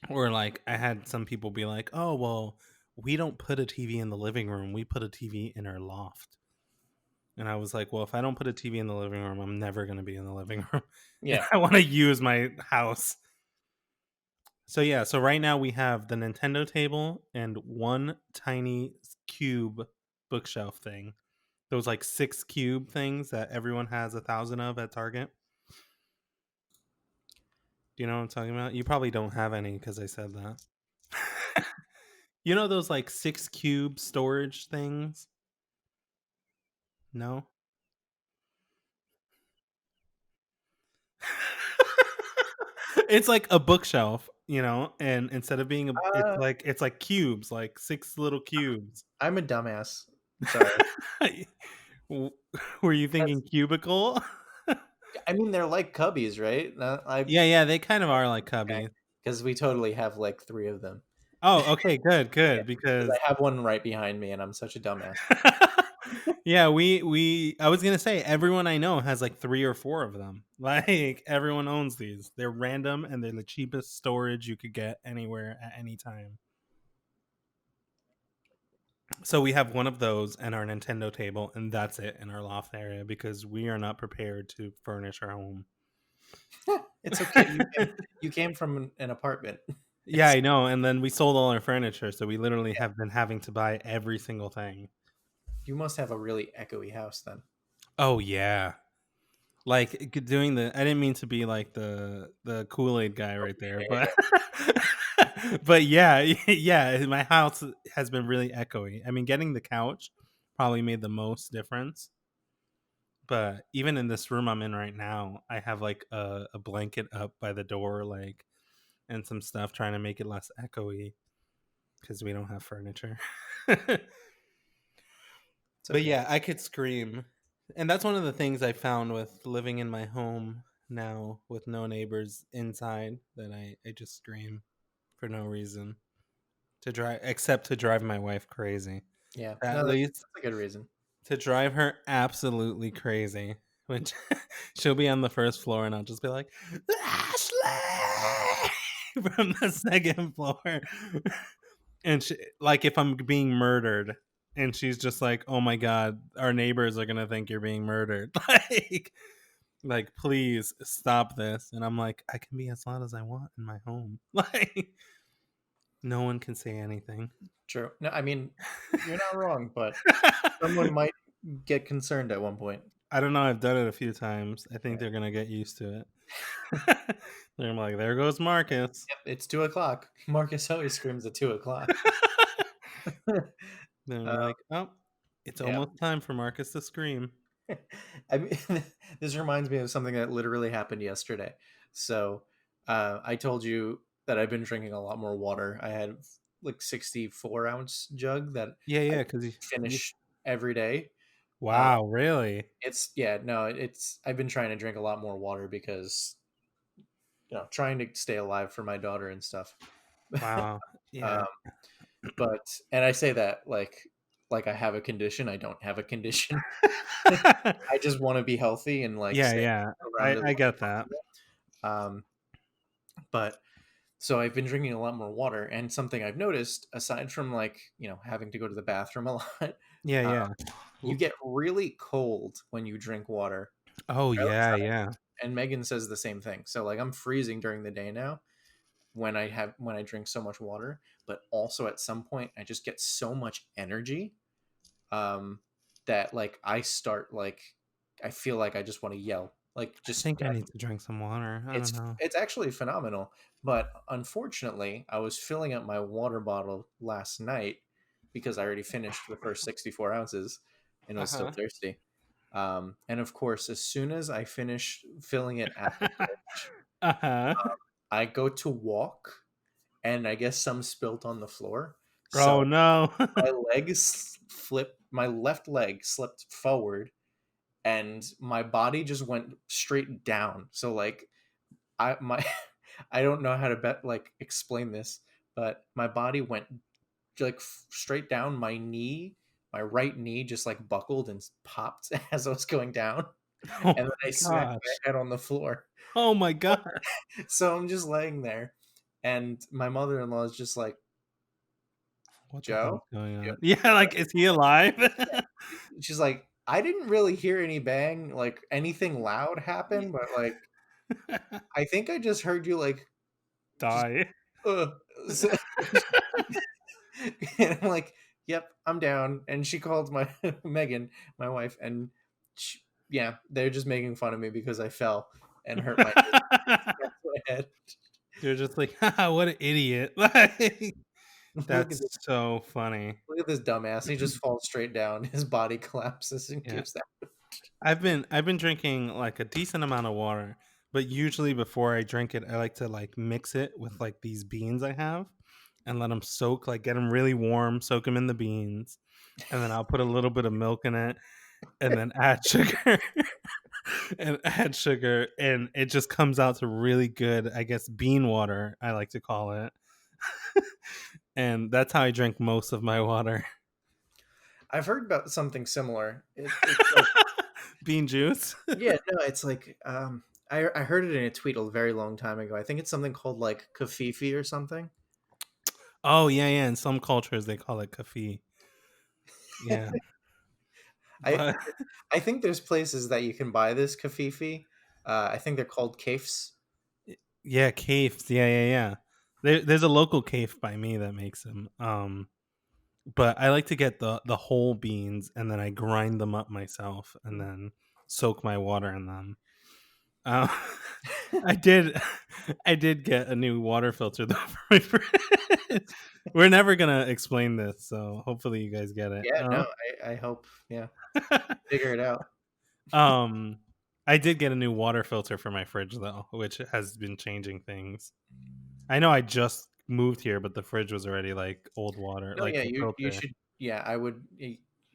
S1: Or like I had some people be like, "Oh, well, we don't put a TV in the living room. We put a TV in our loft." And I was like, "Well, if I don't put a TV in the living room, I'm never going to be in the living room. And
S2: Yeah,
S1: I want to use my house." So yeah, so right now we have the Nintendo table and one tiny cube bookshelf thing. Those like 6 cube things that everyone has 1,000 of at Target. Do you know what I'm talking about? You probably don't have any because I said that. You know those like 6 cube storage things? No. It's like a bookshelf, and instead of being
S2: uh,
S1: it's like cubes, like 6 little cubes.
S2: I'm a dumbass. Sorry.
S1: W- Were you thinking
S2: That's.
S1: cubicle?
S2: I mean, they're like cubbies, right? I
S1: Yeah, yeah, they kind of are like cubbies.
S2: because we totally have like three of them.
S1: Oh, okay, good,
S2: Yeah,
S1: good,
S2: because
S1: because
S2: I have one right behind me, and I'm such a dumbass.
S1: yeah, we I was gonna say everyone I know has like 3 or 4 of them. Like everyone owns these. They're random and they're the cheapest storage you could get anywhere at any time. So we have one of those and our Nintendo table, and that's it in our loft area because we are not prepared to furnish our home.
S2: It's okay. You came from an apartment.
S1: Yeah,
S2: It's
S1: I know. And then we sold all our furniture, so we literally have been having to buy every single thing.
S2: you must have a really echoey house then.
S1: Oh yeah, like doing the. I didn't mean to be like the Kool-Aid guy right there,
S2: Yeah,
S1: but but yeah, yeah. My house has been really echoey. I mean, getting the couch probably made the most difference, But even in this room I'm in right now, I have like a blanket up by the door, like, and some stuff trying to make it less echoey because we don't have furniture.
S2: It's
S1: But
S2: okay.
S1: yeah, I could scream. And that's one of the things I found with living in my home now with no neighbors inside, that I just scream for no reason to drive, except to drive my wife crazy.
S2: Yeah.
S1: At
S2: No, that's
S1: least
S2: a good reason.
S1: to drive her absolutely crazy. Which she'll be on the first floor and I'll just be like, Ashley from the second floor. And she, like, if I'm being murdered, and she's just like, "Oh my god, our neighbors are gonna think you're being murdered." Like, please stop this. And I'm like, I can be as loud as I want in my home. Like, no one can say anything.
S2: True. No, I mean, you're not wrong, but someone might get concerned at one point.
S1: I don't know. I've done it a few times. I
S2: Yeah.
S1: think they're gonna get used to it. They're like, there goes Marcus.
S2: Yep, it's 2 o'clock. Marcus always screams at 2 o'clock.
S1: They're
S2: uh,
S1: like, oh, it's
S2: yeah.
S1: almost time for Marcus to scream.
S2: I mean, this reminds me of something that literally happened yesterday. So, I told you that I've been drinking a lot more water. I had like 64-ounce jug that
S1: Yeah,
S2: I
S1: yeah, because you,
S2: finish every day. Uh,
S1: wow, really?
S2: it's yeah, no, it's I've been trying to drink a lot more water because trying to stay alive for my daughter and stuff.
S1: Wow.
S2: um,
S1: Yeah.
S2: but and I say that like I have a condition. I don't have a condition. I just want to be healthy and like
S1: Yeah,
S2: stay
S1: yeah.
S2: around as
S1: I
S2: much as
S1: get that.
S2: possible. But so I've been drinking a lot more water, and something I've noticed, aside from like having to go to the bathroom a lot,
S1: Yeah,
S2: uh,
S1: yeah.
S2: you get really cold when you drink water.
S1: Oh,
S2: Or at least
S1: yeah, yeah.
S2: and Megan says the same thing. So like I'm freezing during the day now when I drink so much water, but also at some point I just get so much energy um that like I start like I feel like I just want to yell. Like
S1: I
S2: just
S1: think I need to drink some water. I don't know.
S2: it's actually phenomenal, but unfortunately, I was filling up my water bottle last night because I already finished the first 64 ounces and was still
S1: Uh-huh.
S2: thirsty. And of course, as soon as I finish filling it at the fridge,
S1: Uh-huh.
S2: I go to walk, and I guess some spilt on the floor.
S1: Oh,
S2: So
S1: no.
S2: my left leg slipped forward, and my body just went straight down. So like my I don't know how to like explain this, but my body went like straight down. My knee, my right knee, just like buckled and popped as I was going down,
S1: Oh
S2: and then
S1: my
S2: I smacked my
S1: gosh.
S2: head on the floor.
S1: Oh my god.
S2: So I'm just laying there, and my mother-in-law is just like,
S1: What the hell
S2: "Joe,"
S1: is going
S2: yeah,
S1: on? Yeah, like, is he alive?
S2: she's like, "I didn't really hear any bang, like anything loud
S1: Ye
S2: happen, but like I think I just heard you like just
S1: Die.
S2: uh." So, and I'm like, "Yep, I'm down." And she called my Megan, my wife, and yeah, they're just making fun of me because I fell and hurt my smacked my head.
S1: You're just like, "Haha, what an idiot." Like,
S2: Look at
S1: that's so funny.
S2: this dumbass. He just falls straight down. His body collapses and
S1: Yeah.
S2: gives out.
S1: I've been drinking, like, a decent amount of water, but usually before I drink it, I like to, like, mix it with, like, these beans I have and let them soak, like, get them really warm, soak them in the beans, and then I'll put a little bit of milk in it and then add sugar and add sugar, and it just comes out to really good, I guess, bean water, I like to call it. And that's how I drink most of my water.
S2: I've heard about something similar. It's like
S1: Bean juice?
S2: yeah, no, it's like I heard it in a tweet a very long time ago. I think it's something called like kafifi or something.
S1: Oh, yeah, yeah, in some cultures, they call it kefir. Yeah,
S2: I
S1: but
S2: I think there's places that you can buy this kafifi. I think they're called kafes.
S1: yeah, cafes, yeah, yeah, yeah. There's a local cafe by me that makes them, but I like to get the whole beans, and then I grind them up myself and then soak my water in them. Uh, I did I did get a new water filter though for my fridge. We're never gonna explain this, so hopefully you guys get it.
S2: Yeah, no, I hope. Yeah, figure it out.
S1: Um, I did get a new water filter for my fridge though, which has been changing things. I know I just moved here, but the fridge was already like old water,
S2: No,
S1: like
S2: yeah,
S1: the
S2: you
S1: filter.
S2: should. Yeah, I would.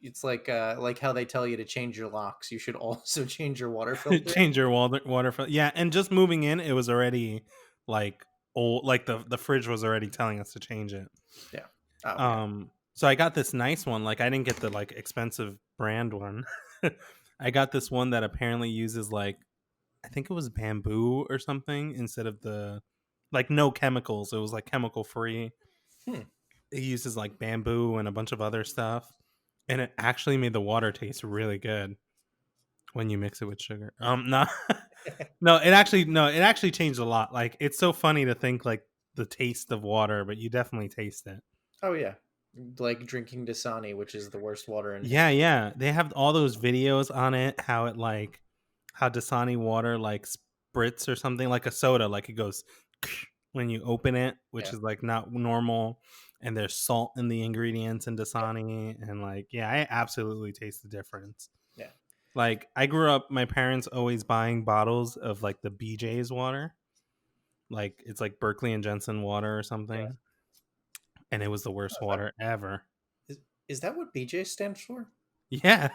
S2: It's like how they tell you to change your locks. You should also change your water filter.
S1: Change your water filter. Yeah, and just moving in, it was already like old. Like the fridge was already telling us to change it.
S2: Yeah. Oh, okay.
S1: So I got this nice one. Like I didn't get the like expensive brand one. I got this one that apparently uses like I think it was bamboo or something instead of the like no chemicals. It was like chemical free.
S2: Hmm.
S1: It uses like bamboo and a bunch of other stuff, and it actually made the water taste really good when you mix it with sugar. No, no, it actually changed a lot. Like it's so funny to think like the taste of water, but you definitely taste it.
S2: Oh yeah, like drinking Dasani, which is the worst water in
S1: Yeah,
S2: history.
S1: yeah. They have all those videos on it, how it like how Dasani water like spritz or something like a soda, like it goes when you open it, which
S2: Yeah,
S1: is like not normal. And there's salt in the ingredients in
S2: yeah,
S1: Dasani, and like yeah, I absolutely taste the difference.
S2: yeah,
S1: Like I grew up, my parents always buying bottles of like the BJ's water, like it's like Berkeley and Jensen water or
S2: yeah.
S1: something, and it was the
S2: Oh,
S1: worst water ever.
S2: is that what BJ stands for?
S1: Yeah.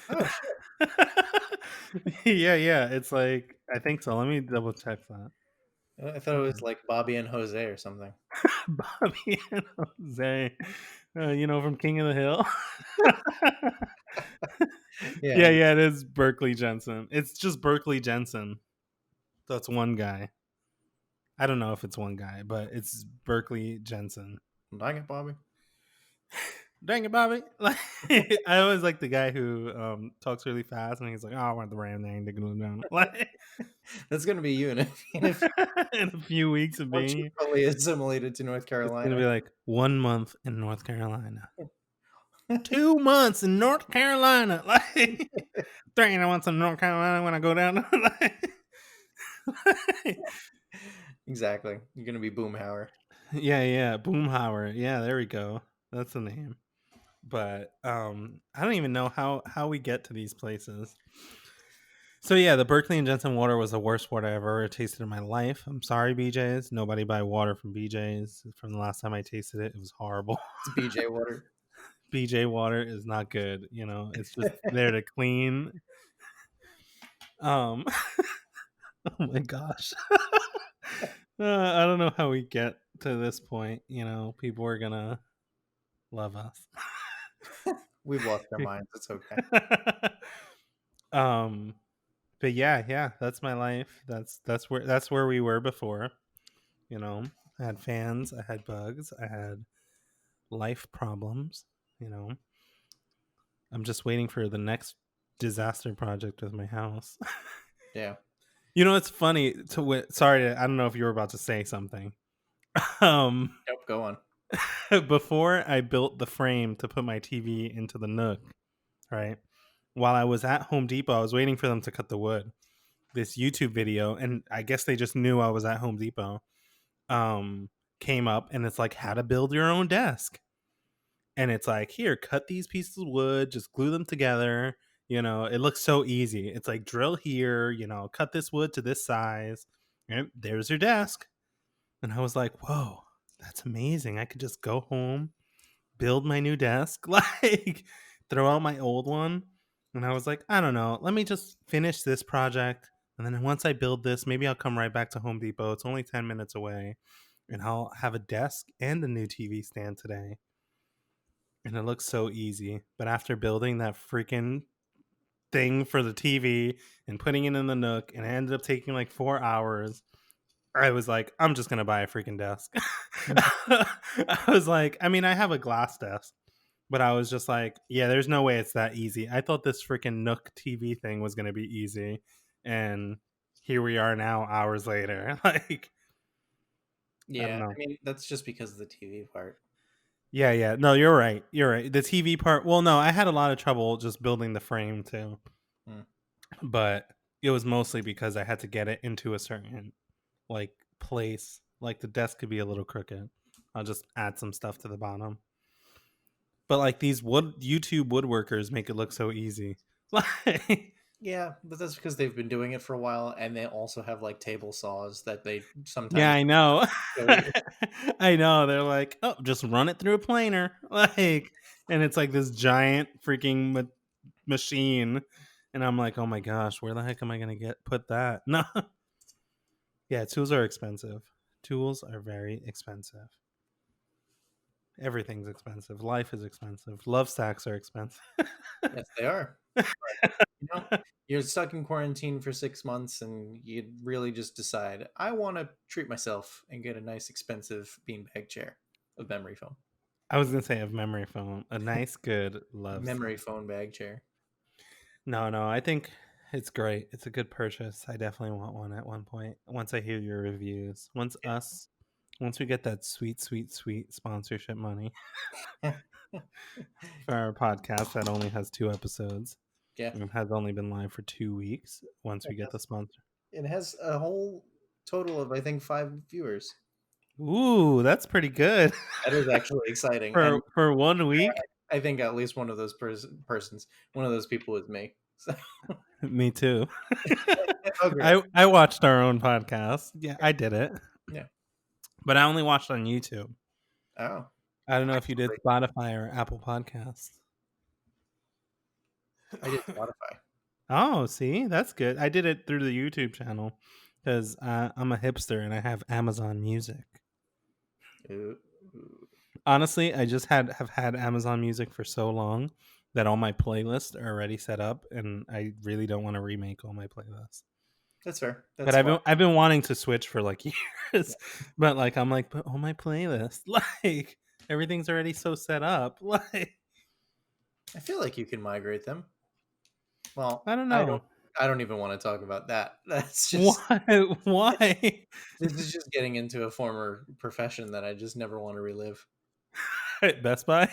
S2: Oh shit!
S1: Yeah, yeah. It's like I think so. Let me double check that.
S2: I thought it was like Bobby and Jose or something.
S1: Bobby and Jose, from King of the Hill.
S2: Yeah,
S1: Yeah, yeah. It is Berkeley Jensen. It's just Berkeley Jensen. That's one guy. I don't know if it's one guy, but it's Berkeley Jensen.
S2: dang it, Bobby.
S1: Dang it, Bobby! Like I always like the guy who talks really fast and he's like, "Oh, I want the Ram thing to go down." Like
S2: That's gonna be you
S1: in a few weeks of
S2: once
S1: being
S2: you
S1: here.
S2: fully assimilated to North
S1: It's gonna
S2: Carolina.
S1: be like 1 month in North Carolina, 2 months in North Carolina. Like, I want some North Carolina when I go down. Like,
S2: Exactly. You're gonna be Boomhauer.
S1: yeah, yeah, Boomhauer. Yeah, there we go. That's the name. But I don't even know how we get to these places. So yeah, the Berkeley and Jensen water was the worst water I've ever tasted in my life. I'm sorry, BJ's. Nobody buy water from BJ's. From the last time I tasted it, it was horrible.
S2: It's BJ water.
S1: BJ water is not good. It's just there to clean. Um, oh my gosh. I don't know how we get to this point. People are gonna love us.
S2: We've lost our minds. It's okay.
S1: um, but yeah, yeah, that's my life. That's where we were before. I had fans, I had bugs, I had life problems. You know, I'm just waiting for the next disaster project with my house.
S2: Yeah.
S1: It's funny sorry, I don't know if you were about to say something. Um,
S2: Nope. Go on.
S1: before I built the frame to put my TV into the nook, right? While I was at Home Depot, I was waiting for them to cut the wood. This YouTube video, and I guess they just knew I was at Home Depot, um, came up, and it's like how to build your own desk. And it's like, here, cut these pieces of wood, just glue them together. It looks so easy. It's like drill here, cut this wood to this size, and there's your desk. And I was like, whoa, that's amazing. I could just go home, build my new desk, like throw out my old one. And I was like, I don't know, let me just finish this project. And then once I build this, maybe I'll come right back to Home Depot. It's only 10 minutes away. And I'll have a desk and a new TV stand today. And it looks so easy. But after building that freaking thing for the TV and putting it in the nook, and it ended up taking like 4 hours, I was like, I'm just gonna buy a freaking desk. I was like, I mean, I have a glass desk, but I was just like, yeah, there's no way it's that easy. I thought this freaking Nook TV thing was gonna be easy, and here we are now, hours later. Like, I don't
S2: Yeah. I
S1: know.
S2: mean, that's just because of the TV part.
S1: Yeah, yeah. No, you're right. You're right. The TV part. Well, no, I had a lot of trouble just building the frame too,
S2: Hmm.
S1: but it was mostly because I had to get it into a certain like place. Like the desk could be a little crooked. I'll just add some stuff to the bottom. But like these YouTube woodworkers make it look so easy. Like
S2: Yeah, but that's because they've been doing it for a while, and they also have like table saws that they
S1: Yeah,
S2: sometimes
S1: I know.
S2: go with.
S1: I know. They're like, oh, just run it through a planer, like, and it's like this giant freaking machine, and I'm like, oh my gosh, where the heck am I gonna put that? No, yeah, tools are expensive. Tools are very expensive. Everything's expensive. Life is expensive. Lovesacks are expensive.
S2: Yes, they are. You know, you're stuck in quarantine for 6 months, and you really just decide, I want to treat myself and get a nice, expensive beanbag chair of memory foam.
S1: I was gonna say of memory foam, a nice, good
S2: Memory
S1: Lovesac.
S2: foam bag chair.
S1: No, no, I think it's great. It's a good purchase. I definitely want one at one point. Once I hear your reviews, once we get that sweet, sweet, sweet sponsorship money
S2: Yeah.
S1: for our podcast that only has 2 episodes
S2: Yeah.
S1: and has only been live for 2 weeks. Once
S2: It
S1: we get
S2: has,
S1: the sponsor,
S2: it has a whole total of, I think, 5 viewers.
S1: ooh, that's pretty good
S2: That is actually exciting. And
S1: for 1 week.
S2: I think at least one of those persons, one of those people is me. So,
S1: Me too.
S2: oh, great.
S1: I watched our own podcast. Yeah, I did it,
S2: Yeah.
S1: but I only watched on YouTube.
S2: Oh,
S1: I don't know if you did
S2: actually,
S1: Spotify or Apple Podcasts.
S2: I did Spotify.
S1: Oh, see, that's good. I did it through the YouTube channel because I'm a hipster and I have Amazon Music.
S2: Ooh.
S1: Honestly, I just have had Amazon Music for so long that all my playlists are already set up, and I really don't want to remake all my playlists.
S2: That's fair.
S1: But
S2: That's smart.
S1: I've been wanting to switch for like
S2: Yeah.
S1: years, but like I'm like, but all my playlists, like everything's already so set up, like
S2: I feel like you can migrate them. Well,
S1: I don't
S2: I don't.
S1: know
S2: I don't even want to talk about that. That's just.
S1: why why.
S2: This is just getting into a former profession that I just never want to relive.
S1: Best Buy.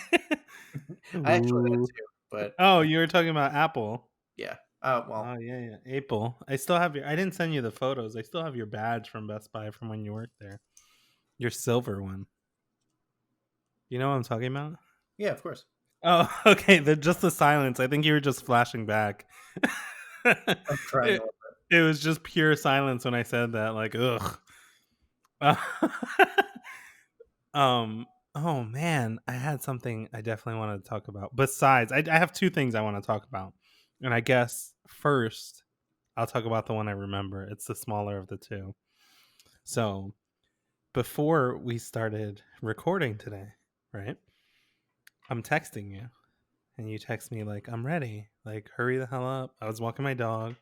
S2: I actually that
S1: Ooh.
S2: too, but
S1: Oh, you were talking about Apple.
S2: yeah.
S1: Oh
S2: Well,
S1: yeah, yeah, Apple. I still have your. I didn't send you the photos. I still have your badge from Best Buy from when you worked there. Your silver one. You know what I'm talking about?
S2: yeah, of course.
S1: Oh, okay. Just the silence. I think you were just flashing back.
S2: I'm crying a
S1: it,
S2: little.
S1: it was just pure silence when I said that. Like, ugh. um. Oh man, I had something I definitely wanted to talk about. Besides, I have 2 things I want to talk about, and I guess first I'll talk about the one I remember. It's the smaller of the two. So before we started recording today, right? I'm texting you, and you text me like, "I'm ready. Like, hurry the hell up." I was walking my dog,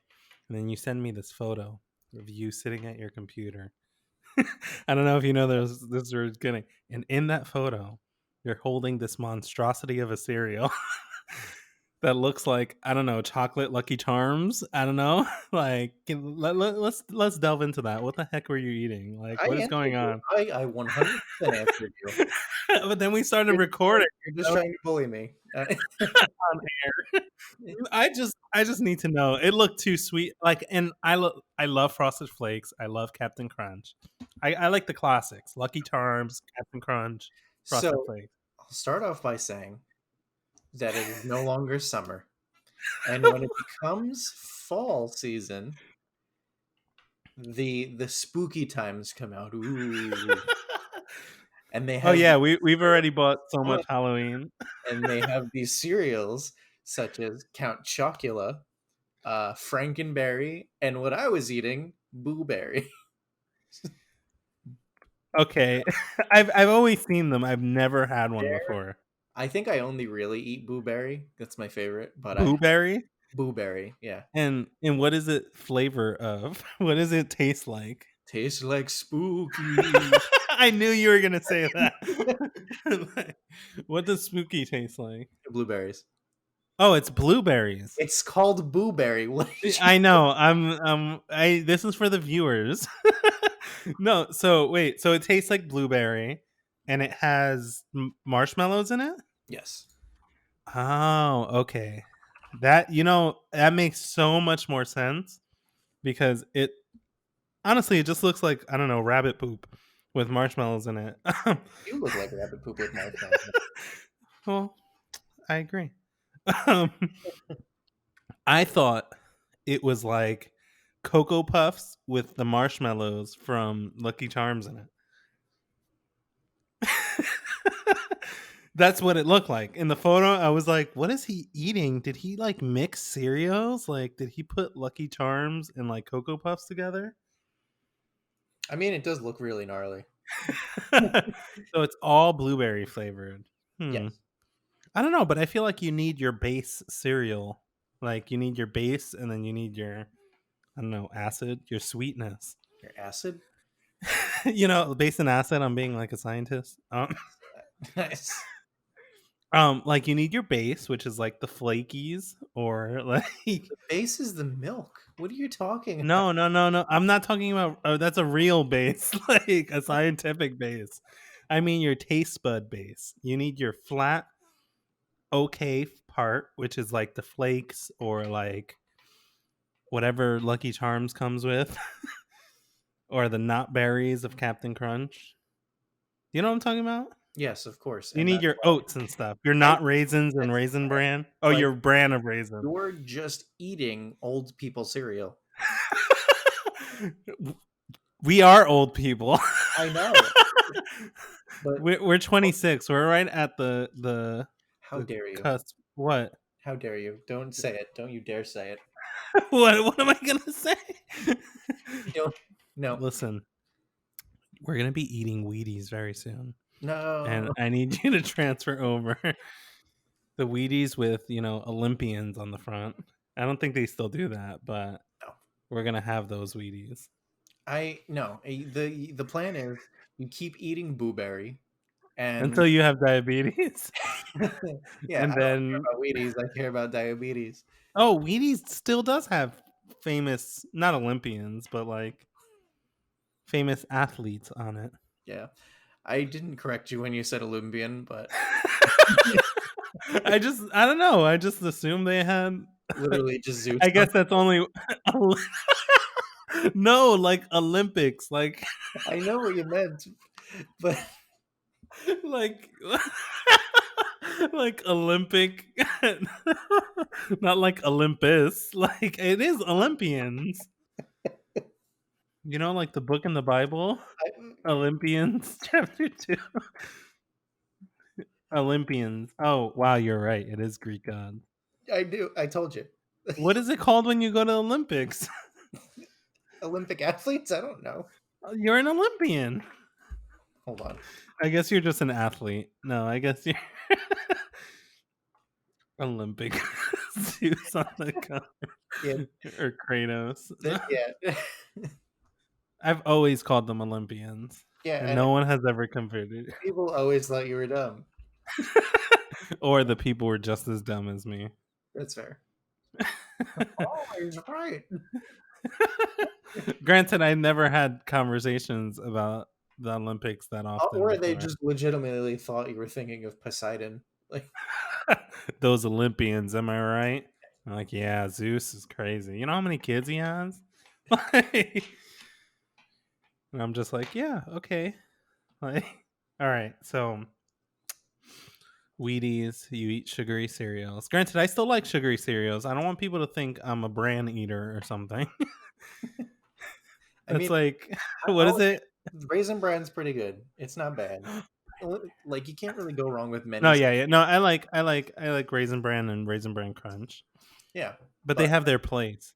S1: and then you send me this photo of you sitting at your computer. I don't know if you know this was getting, and in that photo, you're holding this monstrosity of a cereal that looks like, I don't know, chocolate Lucky Charms. I don't know. Like, let's delve into that. What the heck were you eating? Like,
S2: I
S1: what is
S2: answered
S1: going
S2: you.
S1: on?
S2: I 100% answered you.
S1: But then we started recording
S2: You're just trying to bully me.
S1: on air. I just need to know. It looked too sweet. Like, and I love Frosted Flakes. I love Captain Crunch. I like the classics: Lucky Charms, Captain Crunch, Frosted
S2: So
S1: Flakes.
S2: I'll start off by saying that it is no longer summer, and when it becomes fall season, the spooky times come out. Ooh, and they
S1: Oh
S2: have
S1: yeah, we've already bought so
S2: oh,
S1: much Halloween.
S2: and they have these cereals such as Count Chocula, Frankenberry, and what I was eating, Booberry.
S1: Okay, I've always seen them. I've never had one
S2: There,
S1: before.
S2: I think I only really eat Booberry. That's my favorite, but I
S1: Blueberry,
S2: Booberry, yeah,
S1: and what is it flavor of? What does it taste like?
S2: tastes like spooky.
S1: I knew you were gonna say that. Like, what does spooky taste like?
S2: Blueberries.
S1: Oh, it's blueberries.
S2: It's called Booberry. What did you?
S1: I know. I this is for the viewers. No, so wait, so it tastes like blueberry and it has marshmallows in it?
S2: Yes.
S1: Oh, okay. That that makes so much more sense because it honestly it just looks like, I don't know, rabbit poop with marshmallows in it.
S2: You look like rabbit poop with marshmallows.
S1: Well, I agree. Um, I thought it was like Cocoa Puffs with the marshmallows from Lucky Charms in it. That's what it looked like. In the photo, I was like, what is he eating? Did he like mix cereals? Like, did he put Lucky Charms and like Cocoa Puffs together?
S2: I mean, it does look really gnarly.
S1: So it's all blueberry flavored. Hmm.
S2: Yes.
S1: I don't know, but I feel like you need your base cereal. Like you need your base and then you need your, I don't know, acid, your sweetness.
S2: Your acid?
S1: Base and acid, I'm being like a scientist.
S2: Nice.
S1: Like you need your base, which is like the flakies or like
S2: The base is the milk. What are you talking about?
S1: no, no, no, no. I'm not talking about that's a real base, like a scientific base. I mean your taste bud base. You need your flat okay part, which is like the flakes or like whatever Lucky Charms comes with, or the not berries of Captain Crunch. You know what I'm talking about?
S2: Yes, of course.
S1: You
S2: And
S1: need
S2: that's
S1: your
S2: why
S1: oats and stuff. Your
S2: I
S1: not raisins and
S2: that's
S1: raisin bran. Oh,
S2: like
S1: your bran of raisin.
S2: you're just eating old people cereal.
S1: We are old people.
S2: I know, but
S1: We're 26. We're right at the
S2: how
S1: the
S2: dare you?
S1: cusp. What?
S2: How dare you? Don't say it. Don't you dare say it.
S1: What am I gonna say?
S2: You don't. No.
S1: Listen, we're gonna be eating Wheaties very soon, and
S2: No.
S1: I need you to transfer over the Wheaties with Olympians on the front. I don't think they still do that, but
S2: No.
S1: we're gonna have those Wheaties
S2: I no. The plan is you keep eating Booberry and
S1: until you have diabetes,
S2: yeah,
S1: and
S2: I don't care
S1: then
S2: about Wheaties. I care about diabetes.
S1: Wheaties still does have famous, not Olympians, but like famous athletes on it.
S2: Yeah. I didn't correct you when you said Olympian, but
S1: I don't know. I just assumed they had.
S2: literally just Zeus
S1: I
S2: on
S1: guess that's only. No, like Olympics, like
S2: I know what you meant, but
S1: like like Olympic, not like Olympus. Like it is Olympians. Like the book in the Bible,
S2: I
S1: Olympians, chapter 2. Olympians. Oh wow, you're right. It is Greek god.
S2: I do. I told you.
S1: What is it called when you go to Olympics?
S2: Olympic athletes? I don't know.
S1: You're an Olympian.
S2: Hold on.
S1: I guess you're just an athlete. No, I guess you're Olympic Zeus on the cover
S2: Yeah,
S1: or Kratos.
S2: yeah.
S1: I've always called them Olympians,
S2: Yeah,
S1: and
S2: and
S1: no one has ever converted.
S2: people always thought you were dumb.
S1: Or the people were just as dumb as me.
S2: That's fair. Always right.
S1: Granted, I never had conversations about the Olympics that often
S2: Or they
S1: before.
S2: just legitimately thought you were thinking of Poseidon. Like,
S1: Those Olympians, am I right? I'm like, yeah, Zeus is crazy. You know how many kids he has? Like, and I'm just like, yeah, okay. Like, all right, so Wheaties, you eat sugary cereals. Granted, I still like sugary cereals. I don't want people to think I'm a bran eater or something.
S2: I mean,
S1: That's like, what is it?
S2: Raisin Bran's pretty good. It's not bad. Like you can't really go wrong with
S1: No,
S2: many.
S1: yeah, yeah. No, I like Raisin Bran and Raisin Bran Crunch,
S2: Yeah,
S1: but they
S2: but
S1: have their place.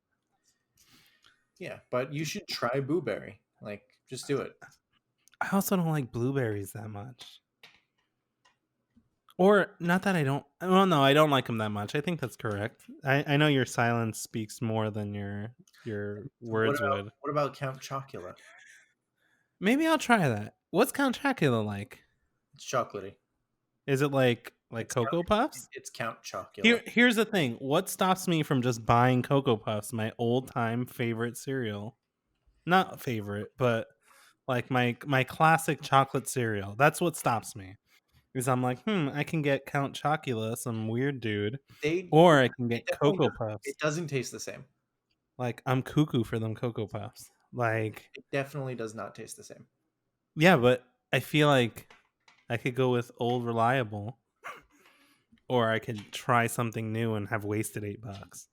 S2: yeah, but you should try Booberry. Like, just do it.
S1: I also don't like blueberries that much. Or not that I don't. Well, no, I don't like them that much. I think that's correct. I know your silence speaks more than your words would.
S2: What about Count Chocula?
S1: Maybe I'll try that. What's Count Chocula like?
S2: It's chocolatey.
S1: Is it like
S2: It's Count.
S1: Cocoa Puffs?
S2: It's Count Chocula.
S1: Here's the thing. What stops me from just buying Cocoa Puffs, my old time favorite cereal? Not favorite, but like my classic chocolate cereal. That's what stops me. Because I'm like, I can get Count Chocula, some weird dude,
S2: They
S1: or I can
S2: it
S1: get
S2: definitely
S1: Cocoa
S2: doesn't.
S1: Puffs.
S2: It doesn't taste the same.
S1: Like I'm cuckoo for them Cocoa Puffs. Like,
S2: It definitely does not taste the same.
S1: yeah, but I feel like I could go with old reliable, or I could try something new and have wasted $8.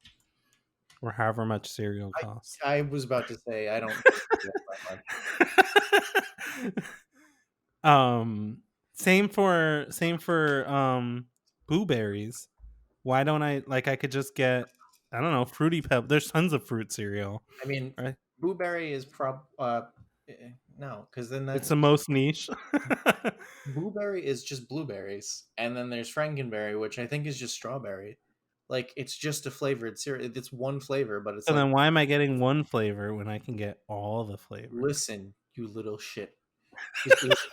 S1: or however much cereal
S2: I
S1: costs.
S2: I was about to say I don't think it's that much.
S1: um, same for Booberries. Why don't I like? I could just get, I don't know, fruity peb. There's tons of fruit cereal,
S2: I mean,
S1: right?
S2: Blueberry is no, because then
S1: It's
S2: that
S1: the most niche.
S2: Blueberry is just blueberries, and then there's Frankenberry, which I think is just strawberry. Like it's just a flavored cereal. It's one flavor, but it's
S1: So
S2: like,
S1: then why am I getting one flavor when I can get all the flavors?
S2: listen, you little shit. Just listen.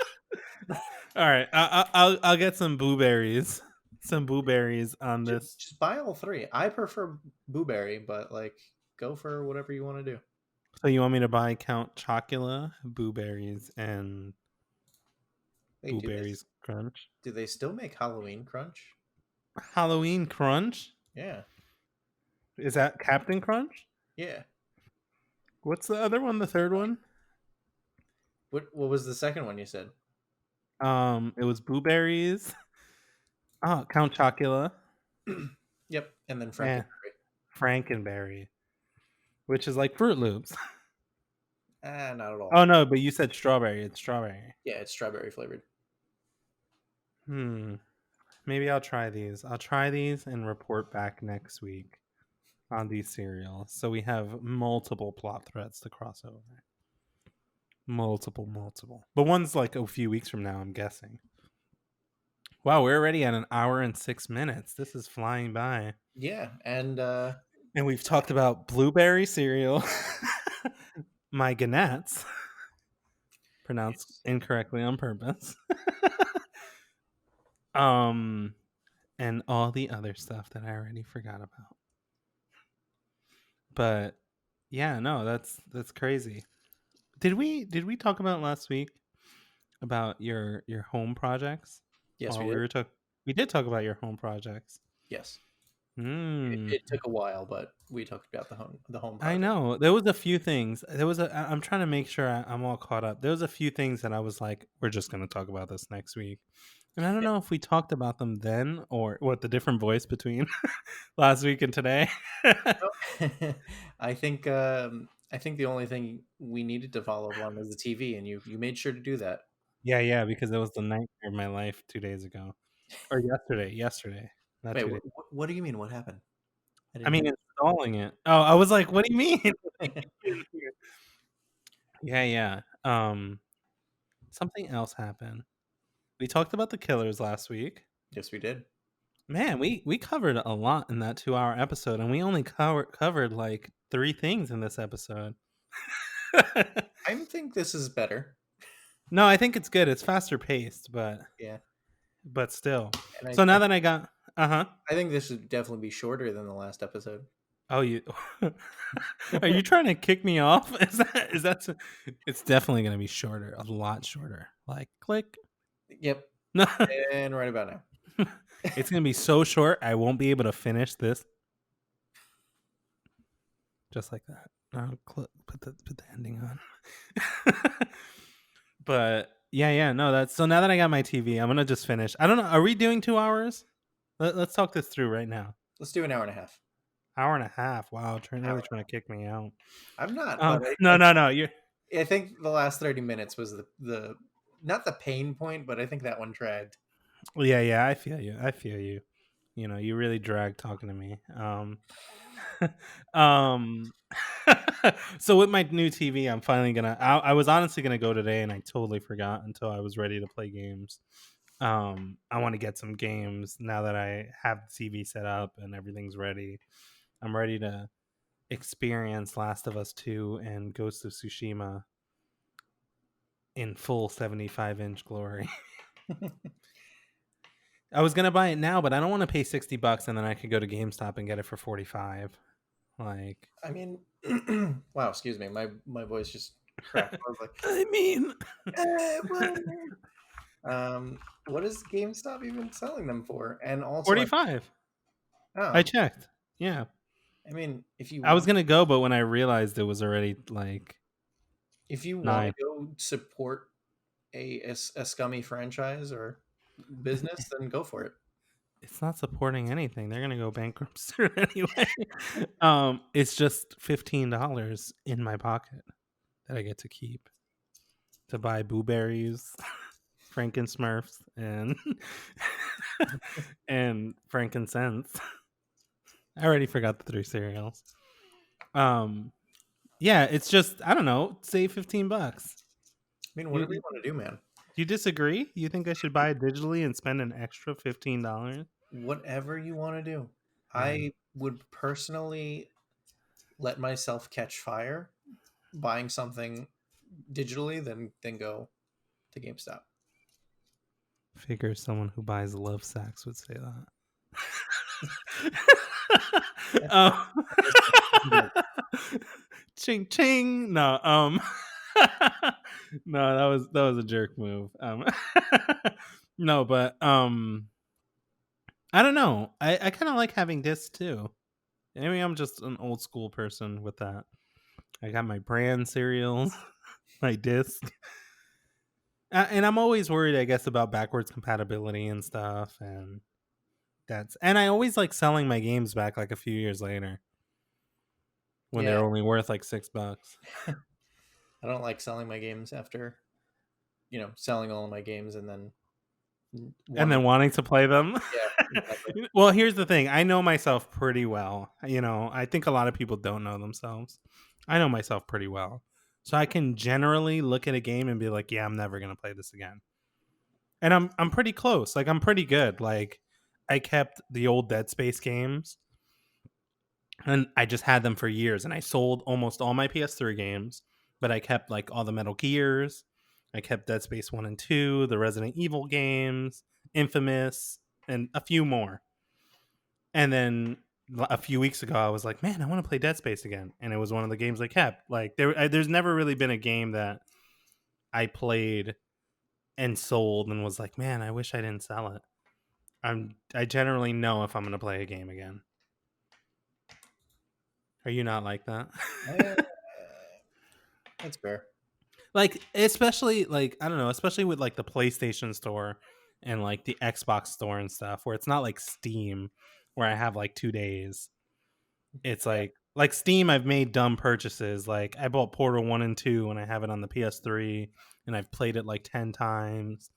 S1: All right, I'll get some blueberries, some blueberries on this.
S2: Just buy all three. I prefer Blueberry, but like, go for whatever you want to do.
S1: So you want me to buy Count Chocula, blueberries, and
S2: Wait,
S1: blueberries crunch?
S2: do they still make Halloween Crunch?
S1: Halloween crunch?
S2: Yeah,
S1: Is that Captain Crunch?
S2: yeah.
S1: What's the other one? The third one?
S2: What was the second one you said?
S1: It was blueberries. Oh, Count Chocula
S2: Yep, and then
S1: and
S2: Frankenberry.
S1: Frankenberry, which is like Fruit Loops.
S2: Ah, not at
S1: Oh
S2: all.
S1: no, but you said strawberry. It's strawberry.
S2: Yeah, it's strawberry flavored.
S1: Hmm. Maybe I'll try these. I'll try these and report back next week on these cereals. So we have multiple plot threads to cross over. Multiple. But one's like a few weeks from now, I'm guessing. Wow, we're already at an hour and 6 minutes. This is flying by.
S2: Yeah, and
S1: And we've talked about blueberry cereal, my gannats, pronounced
S2: yes.
S1: incorrectly on purpose. um and all the other stuff that I already forgot about. But yeah, no, that's crazy. Did we talk about last week about your home projects?
S2: Yes, we
S1: While we
S2: did.
S1: were talking, we did talk about your home projects.
S2: Yes,
S1: Mm,
S2: it took a while, but we talked about the home
S1: I
S2: project.
S1: know there was a few things. I'm trying to make sure I'm all caught up. There was a few things that I was like, we're just going to talk about this next week, and I don't know if we talked about them then or what the different voice between last week and today.
S2: I think the only thing we needed to follow up on was the TV, and you made sure to do that.
S1: Yeah, because it was the nightmare of my life 2 days ago or yesterday, not
S2: Wait,
S1: 2 days.
S2: what do you mean? What happened? I
S1: I
S2: didn't
S1: mean,
S2: hear.
S1: installing it. Oh, I was like, "What do you mean?" Yeah. Something else happened. We talked about the killers last week.
S2: Yes, we did.
S1: Man, we covered a lot in that 2-hour episode, and we only covered like 3 things in this episode.
S2: I think this is better.
S1: No, I think it's good. It's faster paced,
S2: Yeah,
S1: but still.
S2: and
S1: So now that I got uh-huh.
S2: I think this should definitely be shorter than the last episode.
S1: Oh, you are you trying to kick me off? Is that it's definitely gonna be shorter, a lot shorter. Like click.
S2: Yep,
S1: No,
S2: and right about now.
S1: it's gonna be so short I won't be able to finish this just like that. Put the ending on. But yeah, no, that's so now that I got my TV, I'm gonna just finish. I don't know. Are we doing 2 hours? Let's talk this through right now.
S2: Let's do an hour and a half.
S1: Hour and a half. Wow,
S2: Hour.
S1: really trying to kick me out.
S2: I'm not, but
S1: No. You're
S2: I think the last 30 minutes was the not the pain point, but I think that one dragged.
S1: yeah. I feel you. You know, you really drag talking to me. Um, so with my new TV, I'm finally gonna. I was honestly gonna go today, and I totally forgot until I was ready to play games. I want to get some games now that I have the TV set up and everything's ready. I'm ready to experience Last of Us 2 and Ghost of Tsushima in full 75-inch glory. I was gonna buy it now, but I don't want to pay $60 and then I could go to GameStop and get it for 45. Like,
S2: I mean, wow, excuse me, my voice just cracked. I was like,
S1: I mean,
S2: what? What is GameStop even selling them for? And also,
S1: 45. I
S2: oh,
S1: checked. Yeah,
S2: I mean,
S1: I was gonna go, but when I realized it was already like
S2: if you want to
S1: 9.
S2: go support a scummy franchise or business, then go for it.
S1: it's not supporting anything. They're gonna go bankrupt soon anyway. It's just $15 in my pocket that I get to keep to buy Booberries, Franken-Smurfs, and and frankincense. I already forgot the 3 cereals. Um, yeah, it's just I don't know. Save $15.
S2: I mean, whatever you
S1: You
S2: want to do, man.
S1: do you disagree? You think I should buy it digitally and spend an extra $15?
S2: Whatever you want to do.
S1: Man,
S2: I would personally let myself catch fire buying something digitally than go to GameStop.
S1: figure someone who buys Lovesacs would say that. Ching ching. No, no, that was a jerk move. No, but I don't know. I kind of like having discs too. Maybe I'm just an old school person with that. I got my brand cereals, my disc, and I'm always worried, I guess, about backwards compatibility and stuff. And I always like selling my games back like a few years later when
S2: Yeah,
S1: they're only worth like $6.
S2: I don't like selling my games after, selling all of my games and then
S1: And
S2: wanting.
S1: then wanting to play them.
S2: Yeah, exactly.
S1: Well, here's the thing. I know myself pretty well. I think a lot of people don't know themselves. I know myself pretty well. So I can generally look at a game and be like, yeah, I'm never going to play this again. And I'm pretty close. Like I'm pretty good. Like I kept the old Dead Space games and I just had them for years and I sold almost all my PS3 games, but I kept like all the Metal Gears. I kept Dead Space 1 and 2, the Resident Evil games, Infamous, and a few more. And then a few weeks ago I was like, "Man, I want to play Dead Space again." And it was one of the games I kept. Like there's never really been a game that I played and sold and was like, "Man, I wish I didn't sell it." I generally know if I'm going to play a game again. Are you not like that?
S2: Uh, that's fair.
S1: Like especially like I don't know, especially with like the PlayStation store and like the Xbox store and stuff where it's not like Steam where I have like 2 days. It's like Steam I've made dumb purchases. Like I bought Portal 1 and 2 and I have it on the PS3 and I've played it like 10 times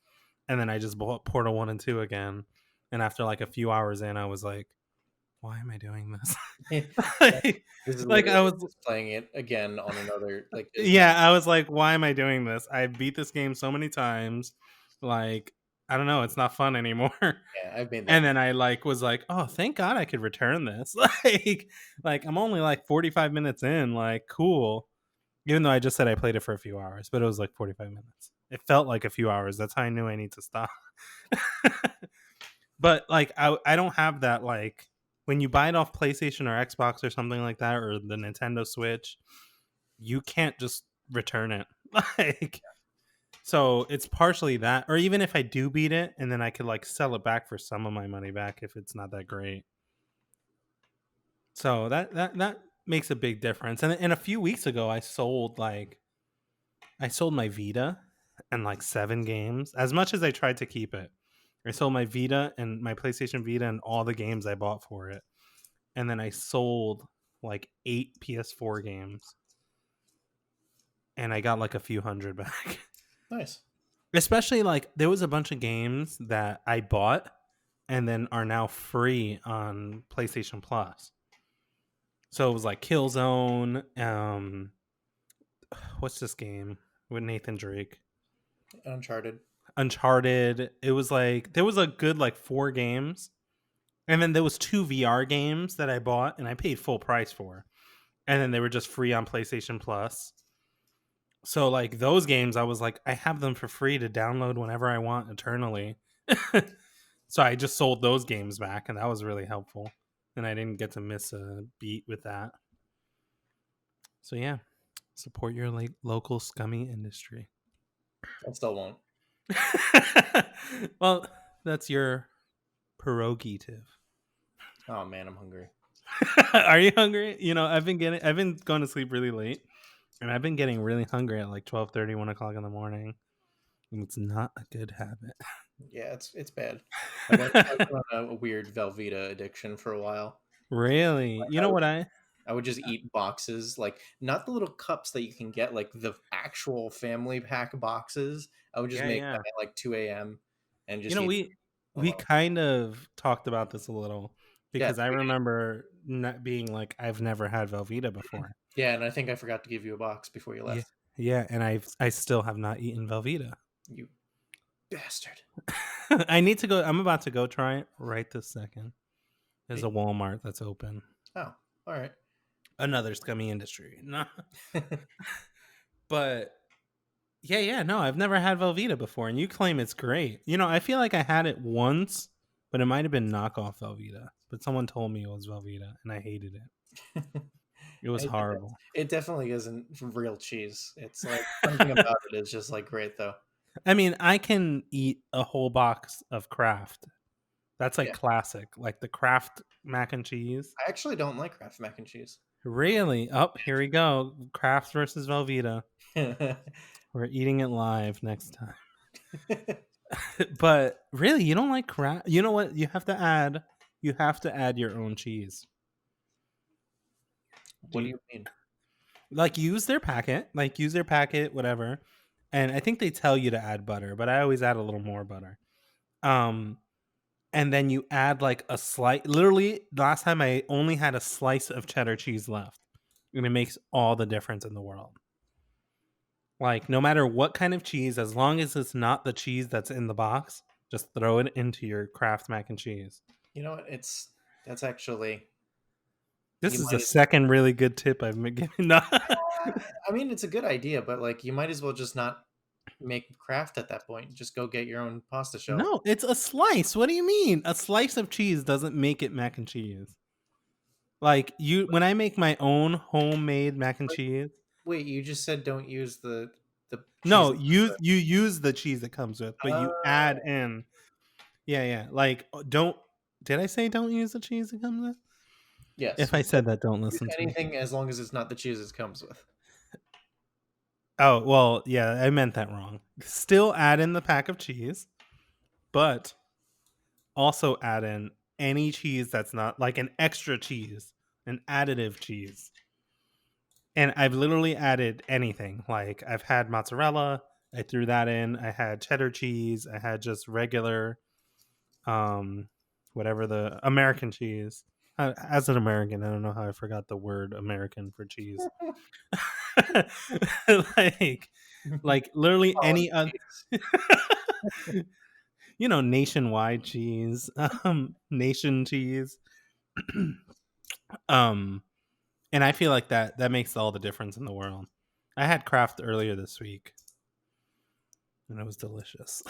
S1: and then I just bought Portal 1 and 2 again and after like a few hours in I was like, why am I doing this? like,
S2: This is
S1: like I
S2: literally
S1: was
S2: just playing it again on another like there's no.
S1: yeah, I was like, why am I doing this? I beat this game so many times. Like, I don't know, it's not fun anymore.
S2: Yeah, I've made that.
S1: And then I like was like, oh, thank God I could return this. like I'm only like 45 minutes in, like cool. Even though I just said I played it for a few hours, but it was like 45 minutes. It felt like a few hours. That's how I knew I need to stop. But like I don't have that like when you buy it off PlayStation or Xbox or something like that or the Nintendo Switch, you can't just return it. Like so it's partially that or even if I do beat it and then I could like sell it back for some of my money back if it's not that great. So that makes a big difference. And a few weeks ago I sold my Vita and like 7 games as much as I tried to keep it. I sold my Vita and my PlayStation Vita and all the games I bought for it. And then I sold like 8 PS4 games and I got like a few hundred back.
S2: Nice.
S1: Especially like there was a bunch of games that I bought and then are now free on PlayStation Plus. So it was like Killzone, what's this game with Nathan Drake?
S2: Uncharted.
S1: Uncharted. It was like there was a good like 4 games. And then there was 2 VR games that I bought and I paid full price for. And then they were just free on PlayStation Plus. So like those games I was like I have them for free to download whenever I want eternally. So I just sold those games back and that was really helpful. And I didn't get to miss a beat with that. So yeah, support your local scummy industry.
S2: I still won't.
S1: Well, that's your prerogative.
S2: Oh man, I'm hungry.
S1: Are you hungry? I've been going to sleep really late and I've been getting really hungry at like 12:30, 1 o'clock in the morning. It's not a good habit.
S2: Yeah, it's bad. I went on a weird Velveeta addiction for a while.
S1: Really? You
S2: I
S1: know
S2: would
S1: what I
S2: I would just eat boxes, like, not the little cups that you can get, like, the actual family pack boxes. I would just
S1: Yeah,
S2: make them
S1: yeah.
S2: at, like, 2 AM and
S1: You
S2: just
S1: know,
S2: eat them
S1: we
S2: alone.
S1: kind of talked about this a little
S2: Yeah,
S1: because I remember not being like, I've never had Velveeta before.
S2: yeah, and I think I forgot to give you a box before you
S1: Yeah.
S2: left.
S1: Yeah, and I still have not eaten Velveeta.
S2: You bastard.
S1: I need to go. I'm about to go try it right this second. There's
S2: Hey,
S1: a Walmart that's open.
S2: oh, alright.
S1: Another scummy industry. No. But yeah, yeah, no, I've never had Velveeta before, and you claim it's great. You know, I feel like I had it once, but it might have been knockoff Velveeta. But someone told me it was Velveeta, and I hated it. It was
S2: It depends.
S1: horrible.
S2: It definitely isn't real cheese. It's like something about it is just, like, great, though.
S1: I mean, I can eat a whole box of Kraft. That's like
S2: Yeah.
S1: classic, like the Kraft mac and cheese.
S2: I actually don't like Kraft mac and cheese.
S1: Really? Oh, here we go. Kraft versus Velveeta. We're eating it live next time. But really, you don't like Kraft? You know what? You have to add. You have to add your own cheese. Do
S2: What do
S1: you
S2: you mean?
S1: like use their packet? Like use their packet, whatever. And I think they tell you to add butter, but I always add a little more butter. Um, and then you add like a slice. Literally, last time I only had a slice of cheddar cheese left, and it makes all the difference in the world. Like, no matter what kind of cheese, as long as it's not the cheese that's in the box, just throw it into your Kraft mac and cheese.
S2: You know what? That's actually
S1: This
S2: you
S1: is the
S2: might as
S1: second really good tip I've been giving. No,
S2: I mean, it's a good idea, but, like, you might as well just not make craft at that point. Just go get your own pasta shell.
S1: no, it's a slice. What do you mean? A slice of cheese doesn't make it mac and cheese. Like you, when I make my own homemade mac and
S2: Wait,
S1: cheese,
S2: wait, you just said don't use the cheese
S1: no,
S2: that comes
S1: you
S2: with.
S1: use the cheese it comes with, but you add
S2: Oh,
S1: in. Yeah, yeah. Like don't. Did I say don't use the cheese it comes with?
S2: yes,
S1: If
S2: you
S1: I
S2: said
S1: said that, don't
S2: use
S1: listen to me.
S2: anything as long as it's not the cheese it comes with.
S1: Oh well, yeah, I meant that wrong. Still add in the pack of cheese, but also add in any cheese that's not like an extra cheese, an additive cheese. And I've literally added anything. Like I've had mozzarella, I threw that in. I had cheddar cheese. I had just regular, um, whatever the American cheese. As an American, I don't know how I forgot the word American for cheese. like, like literally
S2: Oh,
S1: any other,
S2: cheese.
S1: nationwide cheese, nation cheese. um, and I feel like that makes all the difference in the world. I had Kraft earlier this week, and it was delicious.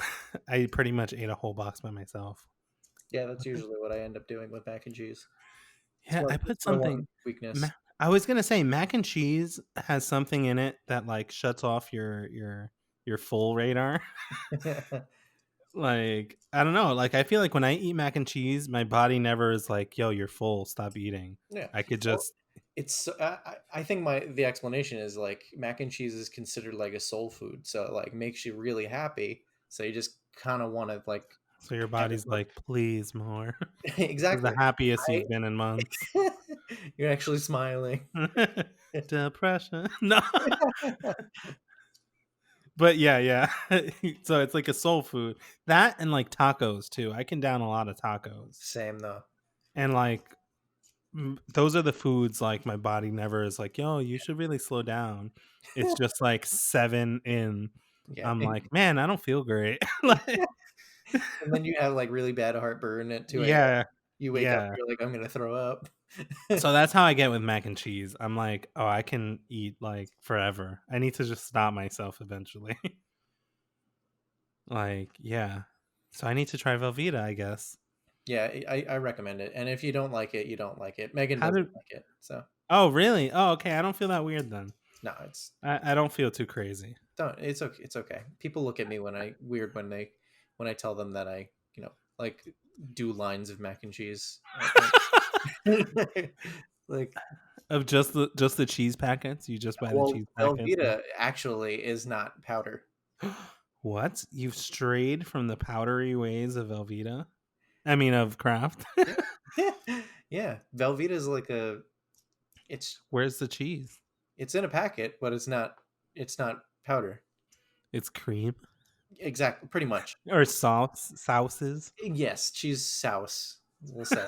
S1: I pretty much ate a whole box by myself.
S2: Yeah, that's usually what I end up doing with mac and cheese.
S1: Yeah, I
S2: It's
S1: put
S2: my one
S1: something.
S2: weakness.
S1: I was gonna say mac and cheese has something in it that like shuts off your full radar. Like I don't know. Like I feel like when I eat mac and cheese, my body never is like, "Yo, you're full. Stop eating."
S2: Yeah.
S1: I could
S2: Well,
S1: just
S2: I think the explanation is like mac and cheese is considered like a soul food, so it like makes you really happy. So you just kind of want to like
S1: so your
S2: have it
S1: body's
S2: like
S1: like, "Please more." This is the
S2: exactly
S1: happiest
S2: right.
S1: you've been in months.
S2: You're actually smiling.
S1: Depression. No. But yeah, yeah. So it's like a soul food. That and like tacos too. I can down a lot of tacos.
S2: Same though.
S1: And like those are the foods like my body never is like, "Yo, you should really slow down." It's just like 7 in.
S2: Yeah.
S1: I'm like, "Man, I don't feel great." Like
S2: And then you have like really bad heartburn at 2 a.m.
S1: yeah.
S2: You wake up,
S1: Yeah.
S2: you're like, I'm gonna throw up.
S1: So that's how I get with mac and cheese. I'm like, "Oh, I can eat like forever. I need to just stop myself eventually." Like, yeah. So I need to try Velveeta, I guess.
S2: Yeah, I recommend it. And if you don't like it, you don't like it. Megan
S1: How
S2: doesn't
S1: did
S2: like it, so
S1: Oh, really? Oh, okay. I don't feel that weird then.
S2: no, it's
S1: I don't feel too crazy.
S2: don't. It's okay. It's okay. People look at me when I weird when I tell them that I like do lines of mac and cheese. Like,
S1: Of just the cheese packets? You just buy the
S2: well,
S1: cheese packets?
S2: Velveeta actually is not powder.
S1: What? You've strayed from the powdery ways of Velveeta? I mean, of Kraft.
S2: Yeah. Yeah. Velveeta is like it's
S1: Where's the cheese?
S2: it's in a packet, but it's not powder.
S1: It's cream
S2: Exactly, pretty much.
S1: or sauces.
S2: Yes, cheese sauce, we'll say.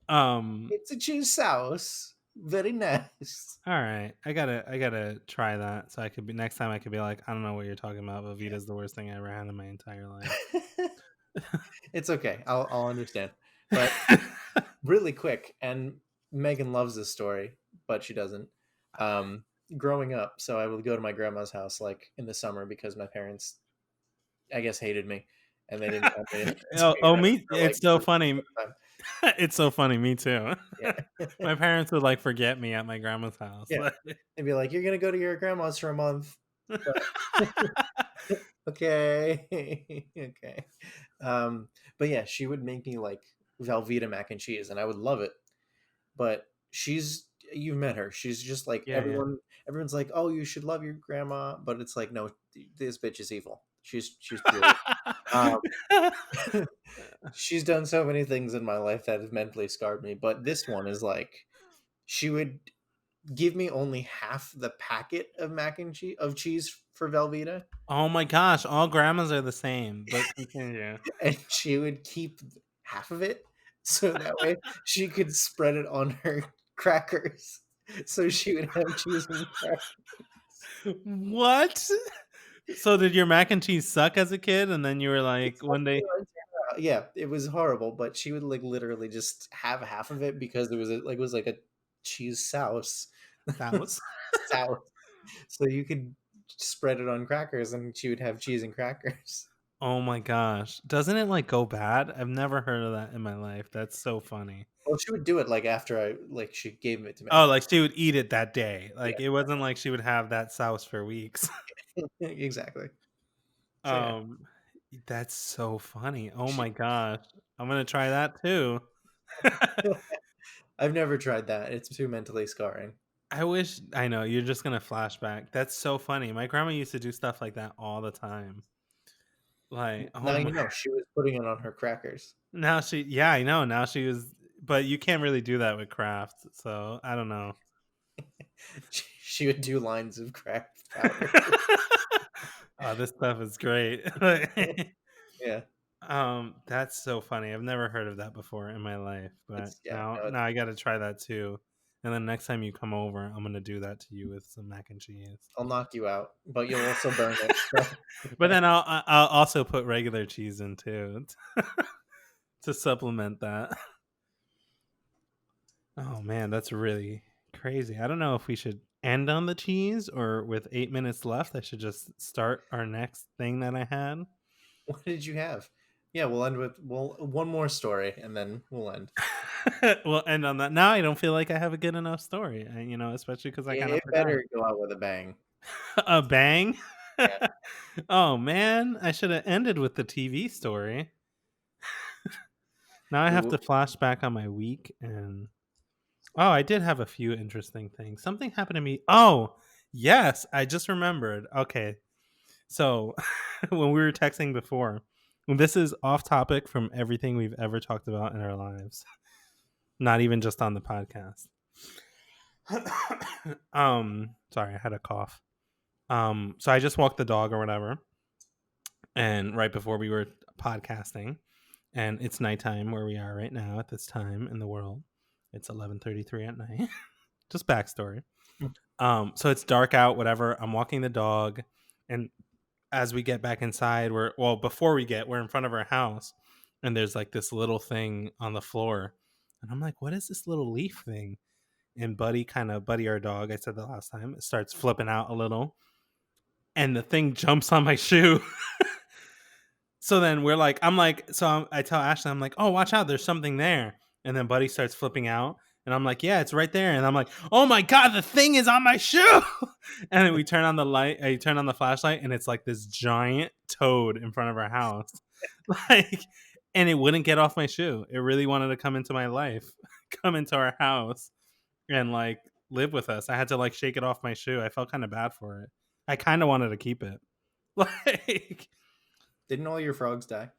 S1: um.
S2: It's a cheese sauce. Very nice.
S1: All right, I gotta try that so I could be next time. I could be like, I don't know what you're talking about. Velveeta's the worst thing I ever had in my entire life.
S2: It's okay. I'll understand. But really quick, and Megan loves this story, but she doesn't. Um, Growing up, so I would go to my grandma's house like in the summer because my parents, I guess, hated me, and they didn't want me to
S1: Oh,
S2: be
S1: oh,
S2: around
S1: me!
S2: for like
S1: It's so
S2: 3 weeks
S1: funny.
S2: at a time.
S1: It's so funny. Me too.
S2: Yeah,
S1: My parents would like forget me at my grandma's house.
S2: yeah. They'd be like, "You're gonna go to your grandma's for a month." But okay, okay. But yeah, she would make me like Velveeta mac and cheese, and I would love it. But you've met her. She's just like
S1: Yeah, yeah.
S2: everyone's like, "Oh, you should love your grandma," but it's like, no, this bitch is evil. She's pure. Um, she's done so many things in my life that have mentally scarred me, but this one is like she would give me only half the packet of mac and cheese for Velveeta,
S1: Oh my gosh, all grandmas are the same. But continue.
S2: and she would keep half of it so that way she could spread it on her crackers. So she would have cheese and crackers.
S1: What? So did your mac and cheese suck as a kid? And then you were
S2: It's
S1: like
S2: like,
S1: one day,
S2: yeah, it was horrible, but she would like literally just have half of it because it was like a cheese sauce.
S1: sauce.
S2: Sauce. So you could spread it on crackers and she would have cheese and crackers.
S1: Oh my gosh. Doesn't it like go bad? I've never heard of that in my life. That's so funny.
S2: Well, she would do it like after she gave it to me.
S1: Oh, like she would eat it that day.
S2: Yeah,
S1: Like it wasn't like she would have that sauce for weeks.
S2: exactly. So yeah.
S1: Um that's so funny. Oh my gosh. I'm gonna try that too.
S2: I've never tried that. It's too mentally scarring.
S1: I wish I know you're just gonna flashback. That's so funny. My grandma used to do stuff like that all the time. Like, oh
S2: Now
S1: my
S2: you know she was putting it on her crackers.
S1: now she yeah, I know. Now she was but you can't really do that with craft. So I don't know.
S2: She would do lines of cracked powder.
S1: Oh, this stuff is great.
S2: Yeah.
S1: That's so funny. I've never heard of that before in my life, but
S2: It's yeah,
S1: now
S2: no,
S1: now I gotta try that too. And then next time you come over, I'm gonna do that to you with some mac and cheese.
S2: I'll knock you out, but you'll also burn it. So,
S1: But then I'll also put regular cheese in too to supplement that. Oh man, that's really crazy. I don't know if we should end on the cheese or with 8 minutes left, I should just start our next thing that I had.
S2: what did you have? Yeah, we'll end with one more story and then we'll end.
S1: We'll end on that. Now I don't feel like I have a good enough story, especially because I kind of
S2: It
S1: forgot.
S2: better go out with a bang.
S1: A bang?
S2: Yeah.
S1: Oh man, I should have ended with the TV story. Now I have
S2: Ooh,
S1: to flash back on my week and oh, I did have a few interesting things. Something happened to me. Oh, yes, I just remembered. Okay. So, when we were texting before, this is off topic from everything we've ever talked about in our lives, not even just on the podcast. Sorry, I had a cough. So I just walked the dog or whatever, and right before we were podcasting, and it's nighttime where we are right now at this time in the world. It's 11:33 at night. Just backstory. So it's dark out, whatever. I'm walking the dog, and as we get back inside, we're in front of our house, and there's like this little thing on the floor, and I'm like, what is this little leaf thing? And Buddy, our dog, I said the last time, it starts flipping out a little, and the thing jumps on my shoe. So then I tell Ashley, I'm like, oh, watch out, there's something there. And then Buddy starts flipping out. And I'm like, yeah, it's right there. And I'm like, oh my God, the thing is on my shoe. And then we turn on the light, I turn on the flashlight, and it's like this giant toad in front of our house. Like, and it wouldn't get off my shoe. It really wanted to come into my life, come into our house and like live with us. I had to like shake it off my shoe. I felt kind of bad for it. I kind of wanted to keep it. Like,
S2: Didn't all your frogs die?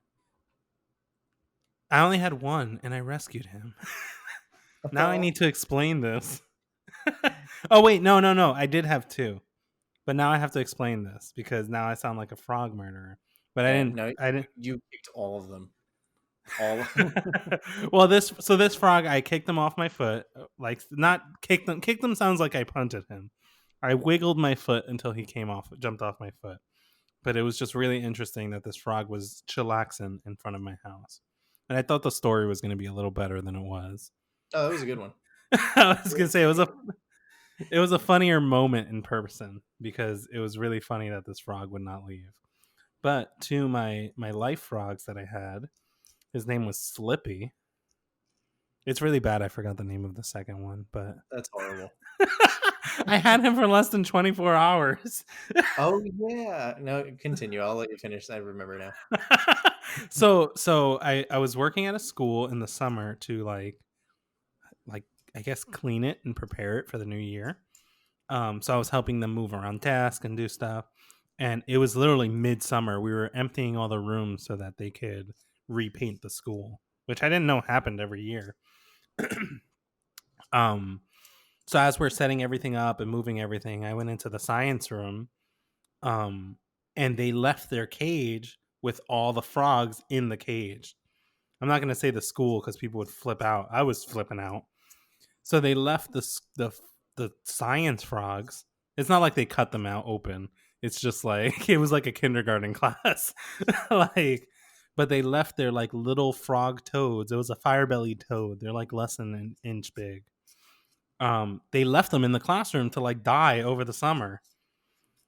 S1: I only had one and I rescued him. Now I
S2: Oh,
S1: need to explain this. Oh wait, no, no, no. I did have two. But now I have to explain this because now I sound like a frog murderer. But I
S2: yeah.
S1: didn't
S2: No,
S1: I didn't
S2: you kicked all of them. All.
S1: well, this frog, I kicked him off my foot. Like, not kicked them. Kicked him sounds like I punted him. I wiggled my foot until he jumped off my foot. But it was just really interesting that this frog was chillaxing in front of my house, and I thought the story was going to be a little better than it was.
S2: Oh, that was a good one.
S1: I was going to say it was a funnier moment in person because it was really funny that this frog would not leave. But to my life frogs that I had, his name was Slippy. It's really bad. I forgot the name of the second one, but
S2: That's horrible.
S1: I had him for less than 24 hours.
S2: Oh yeah. No, continue. I'll let you finish. I remember now.
S1: So I was working at a school in the summer to like I guess clean it and prepare it for the new year. So I was helping them move around tasks and do stuff. And it was literally midsummer. We were emptying all the rooms so that they could repaint the school, which I didn't know happened every year. um so as we're setting everything up and moving everything, I went into the science room, um and they left their cage with all the frogs in the cage. I'm not going to say the school because people would flip out. I was flipping out. So they left the science frogs. It's not like they cut them out open. It's just like it was like a kindergarten class. Like, but they left their like little frog toads. It was a fire-bellied toad. They're like less than an inch big. They left them in the classroom to like die over the summer.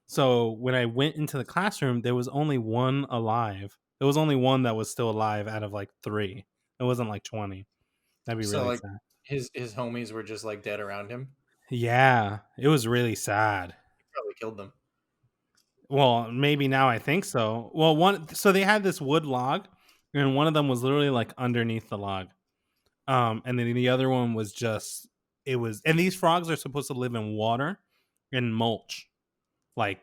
S1: So when I went into the classroom, there was only one alive. There was only one that was still alive out of like three. It wasn't like 20. That'd be
S2: So
S1: really
S2: like
S1: sad.
S2: his homies were just like dead around him.
S1: Yeah, it was really sad.
S2: He probably killed them.
S1: Well, maybe now I think so. Well, so they had this wood log, and one of them was literally like underneath the log. And then the other one was just and these frogs are supposed to live in water and mulch, like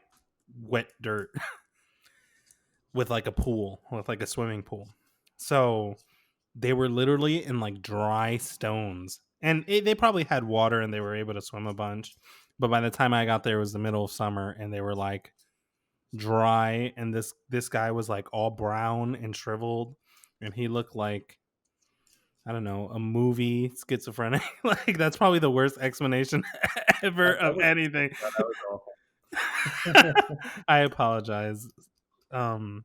S1: wet dirt with like a pool, with like a swimming pool. So they were literally in like dry stones, and they probably had water and they were able to swim a bunch. But by the time I got there, it was the middle of summer, and they were like dry. And this guy was like all brown and shriveled, and he looked like, I don't know, a movie schizophrenic. Like, that's probably the worst explanation ever
S2: That
S1: of
S2: was
S1: anything.
S2: that was awful.
S1: I apologize.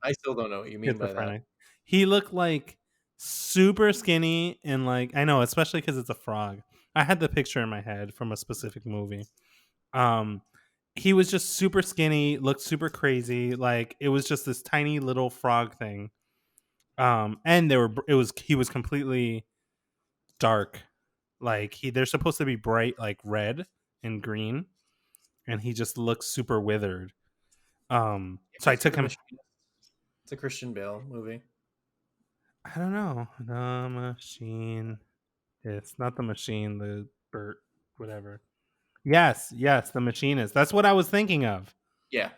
S2: I still don't know what you mean by that.
S1: Schizophrenic. He looked like super skinny and like, I know, especially because it's a frog. I had the picture in my head from a specific movie. Um, he was just super skinny, looked super crazy. Like, it was just this tiny little frog thing. And he was completely dark. Like, they're supposed to be bright, like red and green, and he just looks super withered.
S2: You
S1: So
S2: ever
S1: I
S2: see
S1: took
S2: the
S1: him.
S2: machine? It's a Christian Bale movie.
S1: I don't know. The machine. It's not the machine, the Bert, whatever. Yes, yes, the machinist. That's what I was thinking of.
S2: Yeah,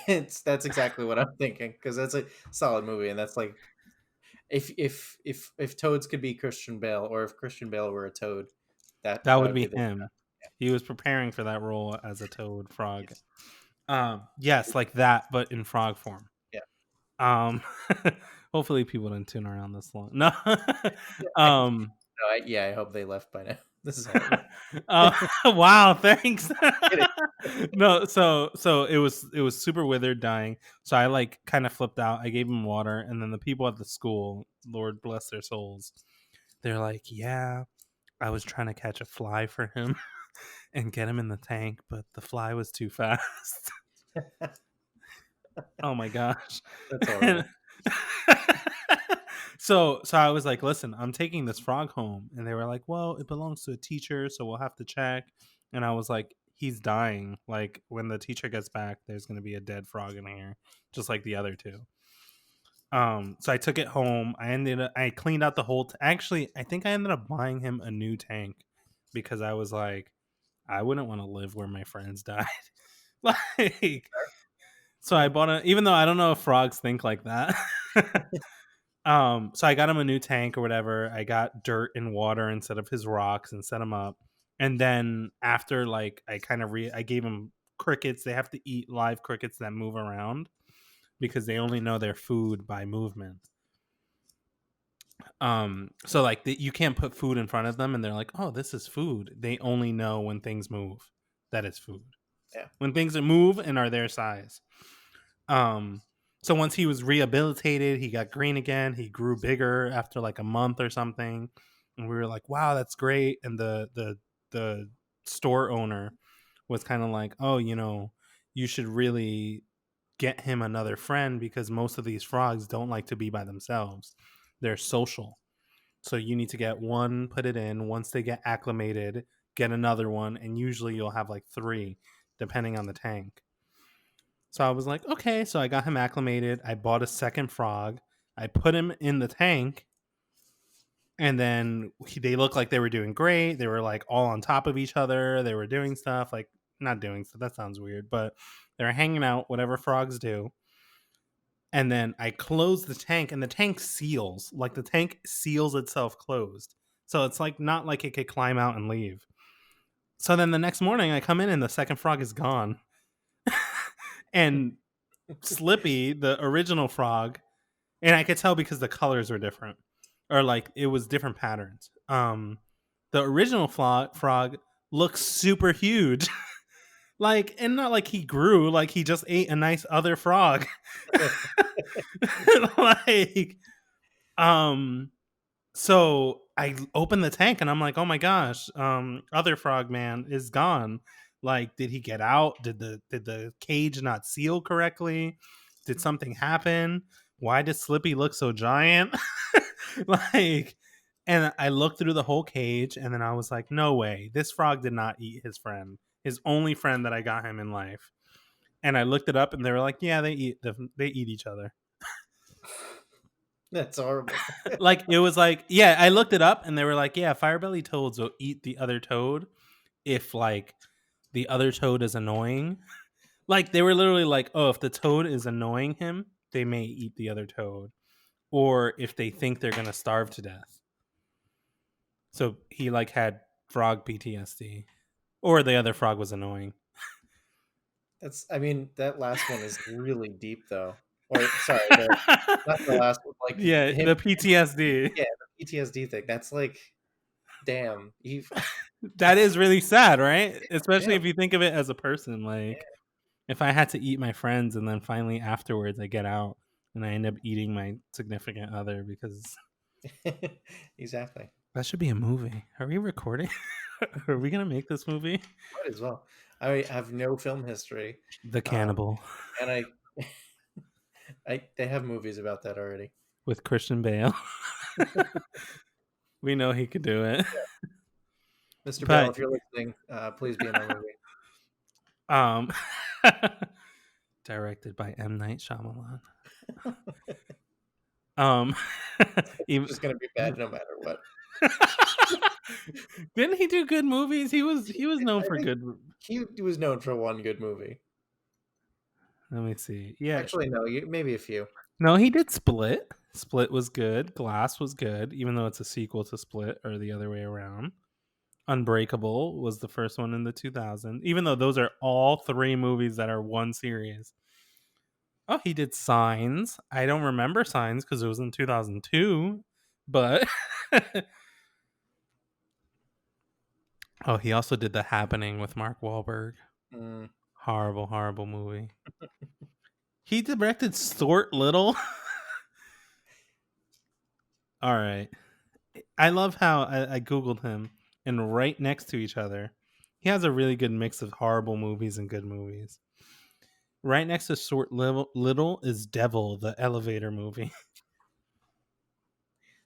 S2: that's exactly what I'm thinking because that's a solid movie, and that's like if Toads could be Christian Bale, or if Christian Bale were a Toad,
S1: That
S2: that
S1: would
S2: would be
S1: be
S2: the
S1: him. He was preparing for that role as a toad frog.
S2: yes,
S1: Yes, like that, but in frog form.
S2: yeah.
S1: Um, hopefully people didn't tune around this long. No.
S2: Yeah,
S1: um,
S2: yeah, I hope they left by now. This is horrible.
S1: uh, wow, thanks.
S2: Kidding.
S1: No, so it was super withered, dying. So I like kind of flipped out. I gave him water, and then the people at the school, Lord bless their souls, they're like, "Yeah, I was trying to catch a fly for him and get him in the tank, but the fly was too fast." Oh my gosh.
S2: That's
S1: And
S2: horrible.
S1: so I was like, "Listen, I'm taking this frog home." And they were like, "Well, it belongs to a teacher, so we'll have to check." And I was like, "He's dying. Like, when the teacher gets back, there's going to be a dead frog in here, just like the other two." So I took it home. I cleaned out the whole actually, I think I ended up buying him a new tank because I was like, I wouldn't want to live where my friends died. Like, so I bought a, even though I don't know if frogs think like that. So I got him a new tank or whatever. I got dirt and water instead of his rocks and set him up. And then after, like, I kind of I gave him crickets. They have to eat live crickets that move around because they only know their food by movement. So like you can't put food in front of them and they're like, oh, this is food. They only know when things move that it's food.
S2: Yeah.
S1: When things move and are their size. Um, so once he was rehabilitated, he got green again. He grew bigger after like a month or something, and we were like, "Wow, that's great." And the store owner was kind of like, "Oh, you should really get him another friend because most of these frogs don't like to be by themselves. They're social. So you need to get one, put it in. Once they get acclimated, get another one, and usually you'll have like three, depending on the tank." So I was like, okay. So I got him acclimated. I bought a second frog. I put him in the tank, and then they looked like they were doing great. They were like all on top of each other. They were doing stuff, like not doing stuff. That sounds weird, but they were hanging out, whatever frogs do. And then I closed the tank, and the tank seals. Like the tank seals itself closed. So it's like not like it could climb out and leave. So then the next morning, I come in, and the second frog is gone. And Slippy, the original frog, and I could tell because the colors were different, or like it was different patterns. The original frog looks super huge, like, and not like he grew, like he just ate a nice other frog. Like, um, so I opened the tank and I'm like, oh my gosh, other frog man is gone. Like, did he get out? Did the cage not seal correctly? Did something happen? Why does Slippy look so giant? Like, and I looked through the whole cage and then I was like, no way, this frog did not eat his friend, his only friend that I got him in life. And I looked it up and they were like, yeah, they eat each other.
S2: That's horrible.
S1: Like, it was like, yeah, I looked it up and they were like, yeah, firebelly toads will eat the other toad if like the other toad is annoying. Like, they were literally like, oh, if the toad is annoying him, they may eat the other toad, or if they think they're gonna starve to death. So he like had frog PTSD, or the other frog was annoying.
S2: I mean, that last one is really deep though. Or sorry, not the last one, like
S1: Yeah,
S2: him,
S1: the PTSD.
S2: yeah, the PTSD thing. That's like, damn, you
S1: That is really sad, right? Especially
S2: yeah,
S1: if you think of it as a person. Like, if I had to eat my friends and then finally afterwards I get out and I end up eating my significant other, because
S2: yeah. Exactly.
S1: that should be a movie. Are we recording? Are we gonna make this movie?
S2: Might as well. I have no film history,
S1: The
S2: um,
S1: Cannibal
S2: and they have movies about that already.
S1: with Christian Bale. We know he could do it.
S2: Mr. Bell,
S1: But
S2: if you're listening, please be in our movie.
S1: um directed by M. Night Shyamalan. Um
S2: It's
S1: even,
S2: just gonna be bad no matter what.
S1: didn't he do good movies? He was known
S2: I
S1: for
S2: think
S1: good.
S2: he was known for one good movie.
S1: Let me see. Yeah.
S2: Actually, no, maybe a few.
S1: No, he did Split. Split was good. Glass was good, even though it's a sequel to Split, or the other way around. Unbreakable was the first one in the 2000s, even though those are all three movies that are one series. Oh, he did Signs. I don't remember Signs because it was in 2002, but oh, he also did The Happening with Mark Wahlberg.
S2: Mm,
S1: Horrible, horrible movie. He directed Stuart Little. All right. I love how I Googled him, and right next to each other, he has a really good mix of horrible movies and good movies. Right next to Stuart Little is Devil, the elevator movie.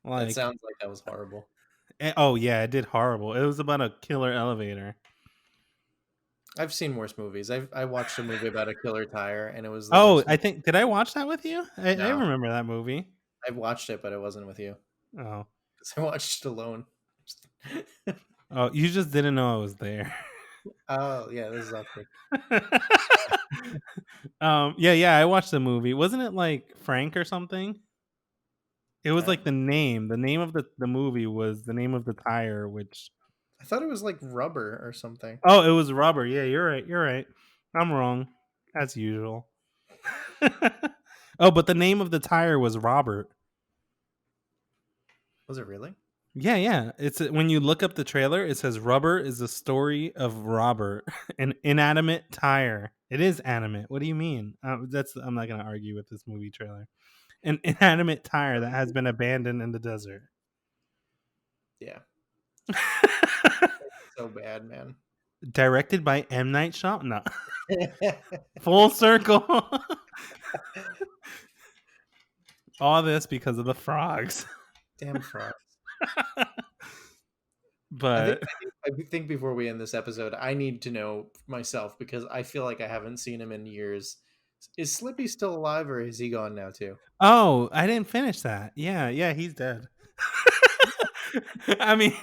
S2: that
S1: Like,
S2: sounds like that was horrible.
S1: oh yeah, it did horrible. It was about a killer elevator.
S2: I've seen worse movies. I watched a movie about a killer tire, and it was the
S1: Oh,
S2: worst
S1: I
S2: movie.
S1: think, did I watch that with you? I
S2: No,
S1: remember that movie.
S2: I watched it, but it wasn't with you
S1: Oh,
S2: because I watched it alone.
S1: oh, you just didn't know I was there.
S2: Oh, yeah, this is awkward.
S1: Yeah, I watched the movie. Wasn't it like Frank or something? It was like
S2: Uh,
S1: the name. The name of the movie was the name of the tire, which
S2: I thought it was like rubber or something.
S1: oh, it was rubber. Yeah, you're right. You're right. I'm wrong, as usual. Oh, but the name of the tire was Robert.
S2: Was it really?
S1: Yeah. It's when you look up the trailer, it says Rubber is the story of Robert, an inanimate tire. It is animate. What do you mean? That's I'm not gonna argue with this movie trailer. An inanimate tire that has been abandoned in the desert.
S2: Yeah. So bad, man.
S1: Directed by M. Night Shyamalan. No. Full circle. All this because of the frogs.
S2: Damn frogs. I think
S1: But
S2: I think before we end this episode, I need to know myself because I feel like I haven't seen him in years. Is Slippy still alive or is he gone now too?
S1: oh, I didn't finish that. Yeah, he's dead. I mean,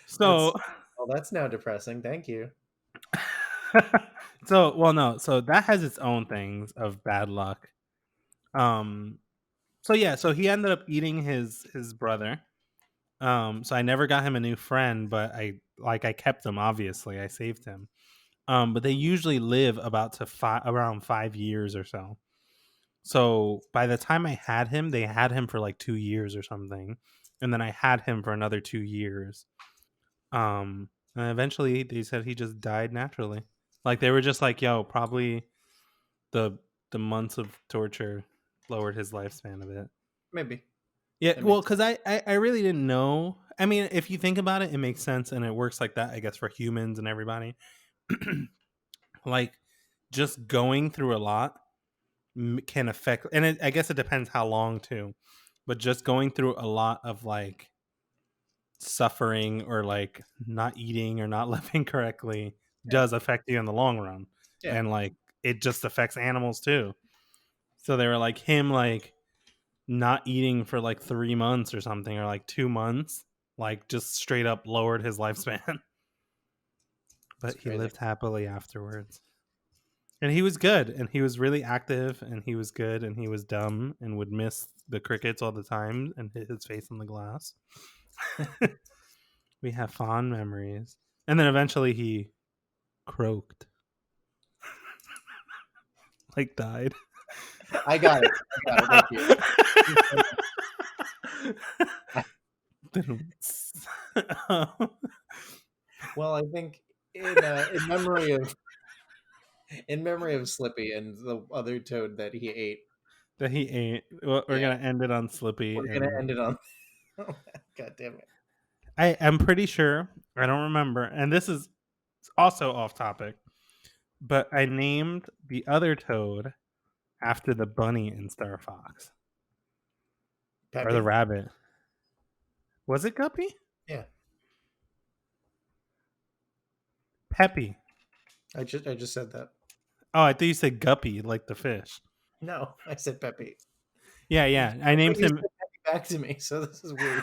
S1: so
S2: That's well, that's now depressing. Thank you.
S1: no, so that has its own things of bad luck. Um, so he ended up eating his brother. So I never got him a new friend, but I kept him. Obviously, I saved him. But they usually live about to around 5 years or so. So by the time I had him, they had him for like 2 years or something, and then I had him for another 2 years. And eventually they said he just died naturally. Like they were just like, "Yo, probably the the months of torture lowered his lifespan a bit."
S2: Maybe
S1: Yeah,
S2: that
S1: well,
S2: makes
S1: because I really didn't know. I mean, if you think about it, it makes sense and it works like that, I guess, for humans and everybody. Like just going through a lot can affect, and I guess it depends how long too. But just going through a lot of like suffering or like not eating or not living correctly
S2: yeah,
S1: does affect you in the long run,
S2: yeah.
S1: and like it just affects animals too. So they were like him like not eating for like 3 months or something, or like 2 months, like just straight up lowered his lifespan.
S2: It's
S1: But he
S2: crazy.
S1: lived happily afterwards. And he was good, and he was really active, and he was good, and he was dumb, and would miss the crickets all the time and hit his face on the glass. We have fond memories. And then eventually he croaked, like died.
S2: I got it. I got it. Thank you. Well, I think in memory of Slippy and the other toad that he ate.
S1: That he ate. Well, we're
S2: Yeah,
S1: gonna end it on Slippy,
S2: we're gonna
S1: and
S2: end it on. God damn it!
S1: I'm pretty sure, I don't remember, and this is also off topic, but I named the other toad after the bunny in Star Fox, or the
S2: Peppy.
S1: rabbit. Was it Guppy?
S2: Yeah,
S1: Peppy.
S2: I just said that.
S1: Oh, I thought you said Guppy, like the fish.
S2: No, I said Peppy.
S1: Yeah. I
S2: But
S1: named
S2: you
S1: him.
S2: said Peppy back to me, so this is weird.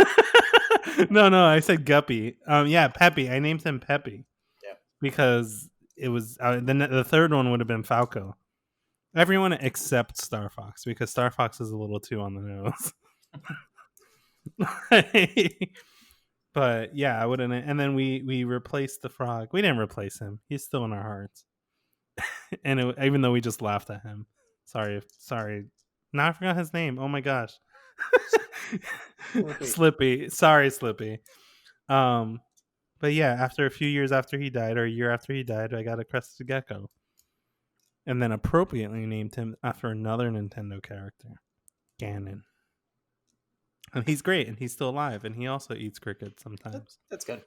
S1: No, I said Guppy. Yeah, Peppy. I named him Peppy
S2: Yeah,
S1: because it was the third one would have been Falco. Everyone except Star Fox, because Star Fox is a little too on the nose. But yeah, I wouldn't. And then we replaced the frog. We didn't replace him. He's still in our hearts. And even though we just laughed at him. Sorry. Now I forgot his name. Oh my gosh.
S2: Slippy.
S1: Slippy. Sorry, Slippy. Um, but yeah, after a few years after he died, or a year after he died, I got a crested gecko, and then appropriately named him after another Nintendo character, Ganon. And he's great, and he's still alive, and he also eats crickets sometimes.
S2: That's good.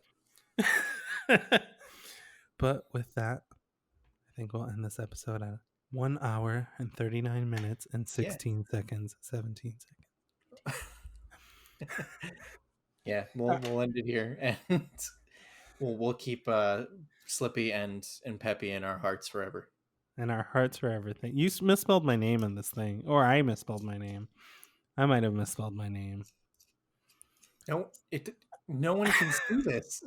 S1: But with that, I think we'll end this episode at 1 hour and 39 minutes and
S2: Yeah,
S1: 16 seconds, 17
S2: yeah. We'll end it here, and we'll keep Slippy and Peppy in our hearts forever.
S1: and our hearts for everything. You misspelled my name in this thing, or I misspelled my name. I might have misspelled my name.
S2: No, no one can see this.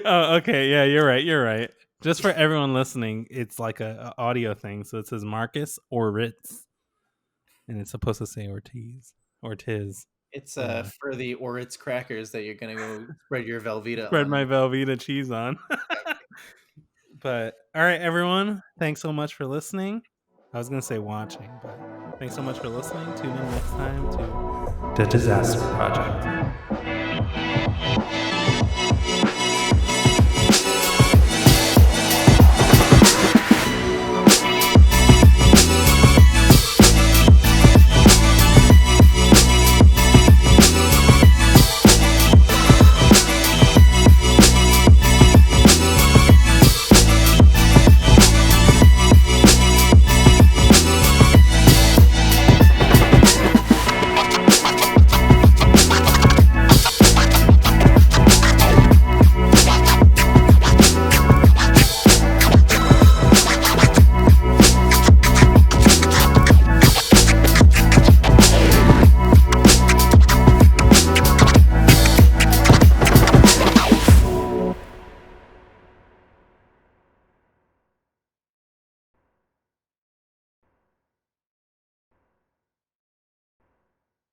S1: Oh, okay. Yeah, you're right. You're right. Just for everyone listening, it's like a audio thing. So it says Marcus or Ritz, and it's supposed to say Ortiz or Tiz.
S2: It's
S1: Yeah.
S2: for the Oritz crackers that you're gonna go spread your Velveeta
S1: Spread
S2: on.
S1: my Velveeta cheese on. But all right, everyone. Thanks so much for listening. I was gonna say watching, but thanks so much for listening. Tune in next time to The Disaster Project.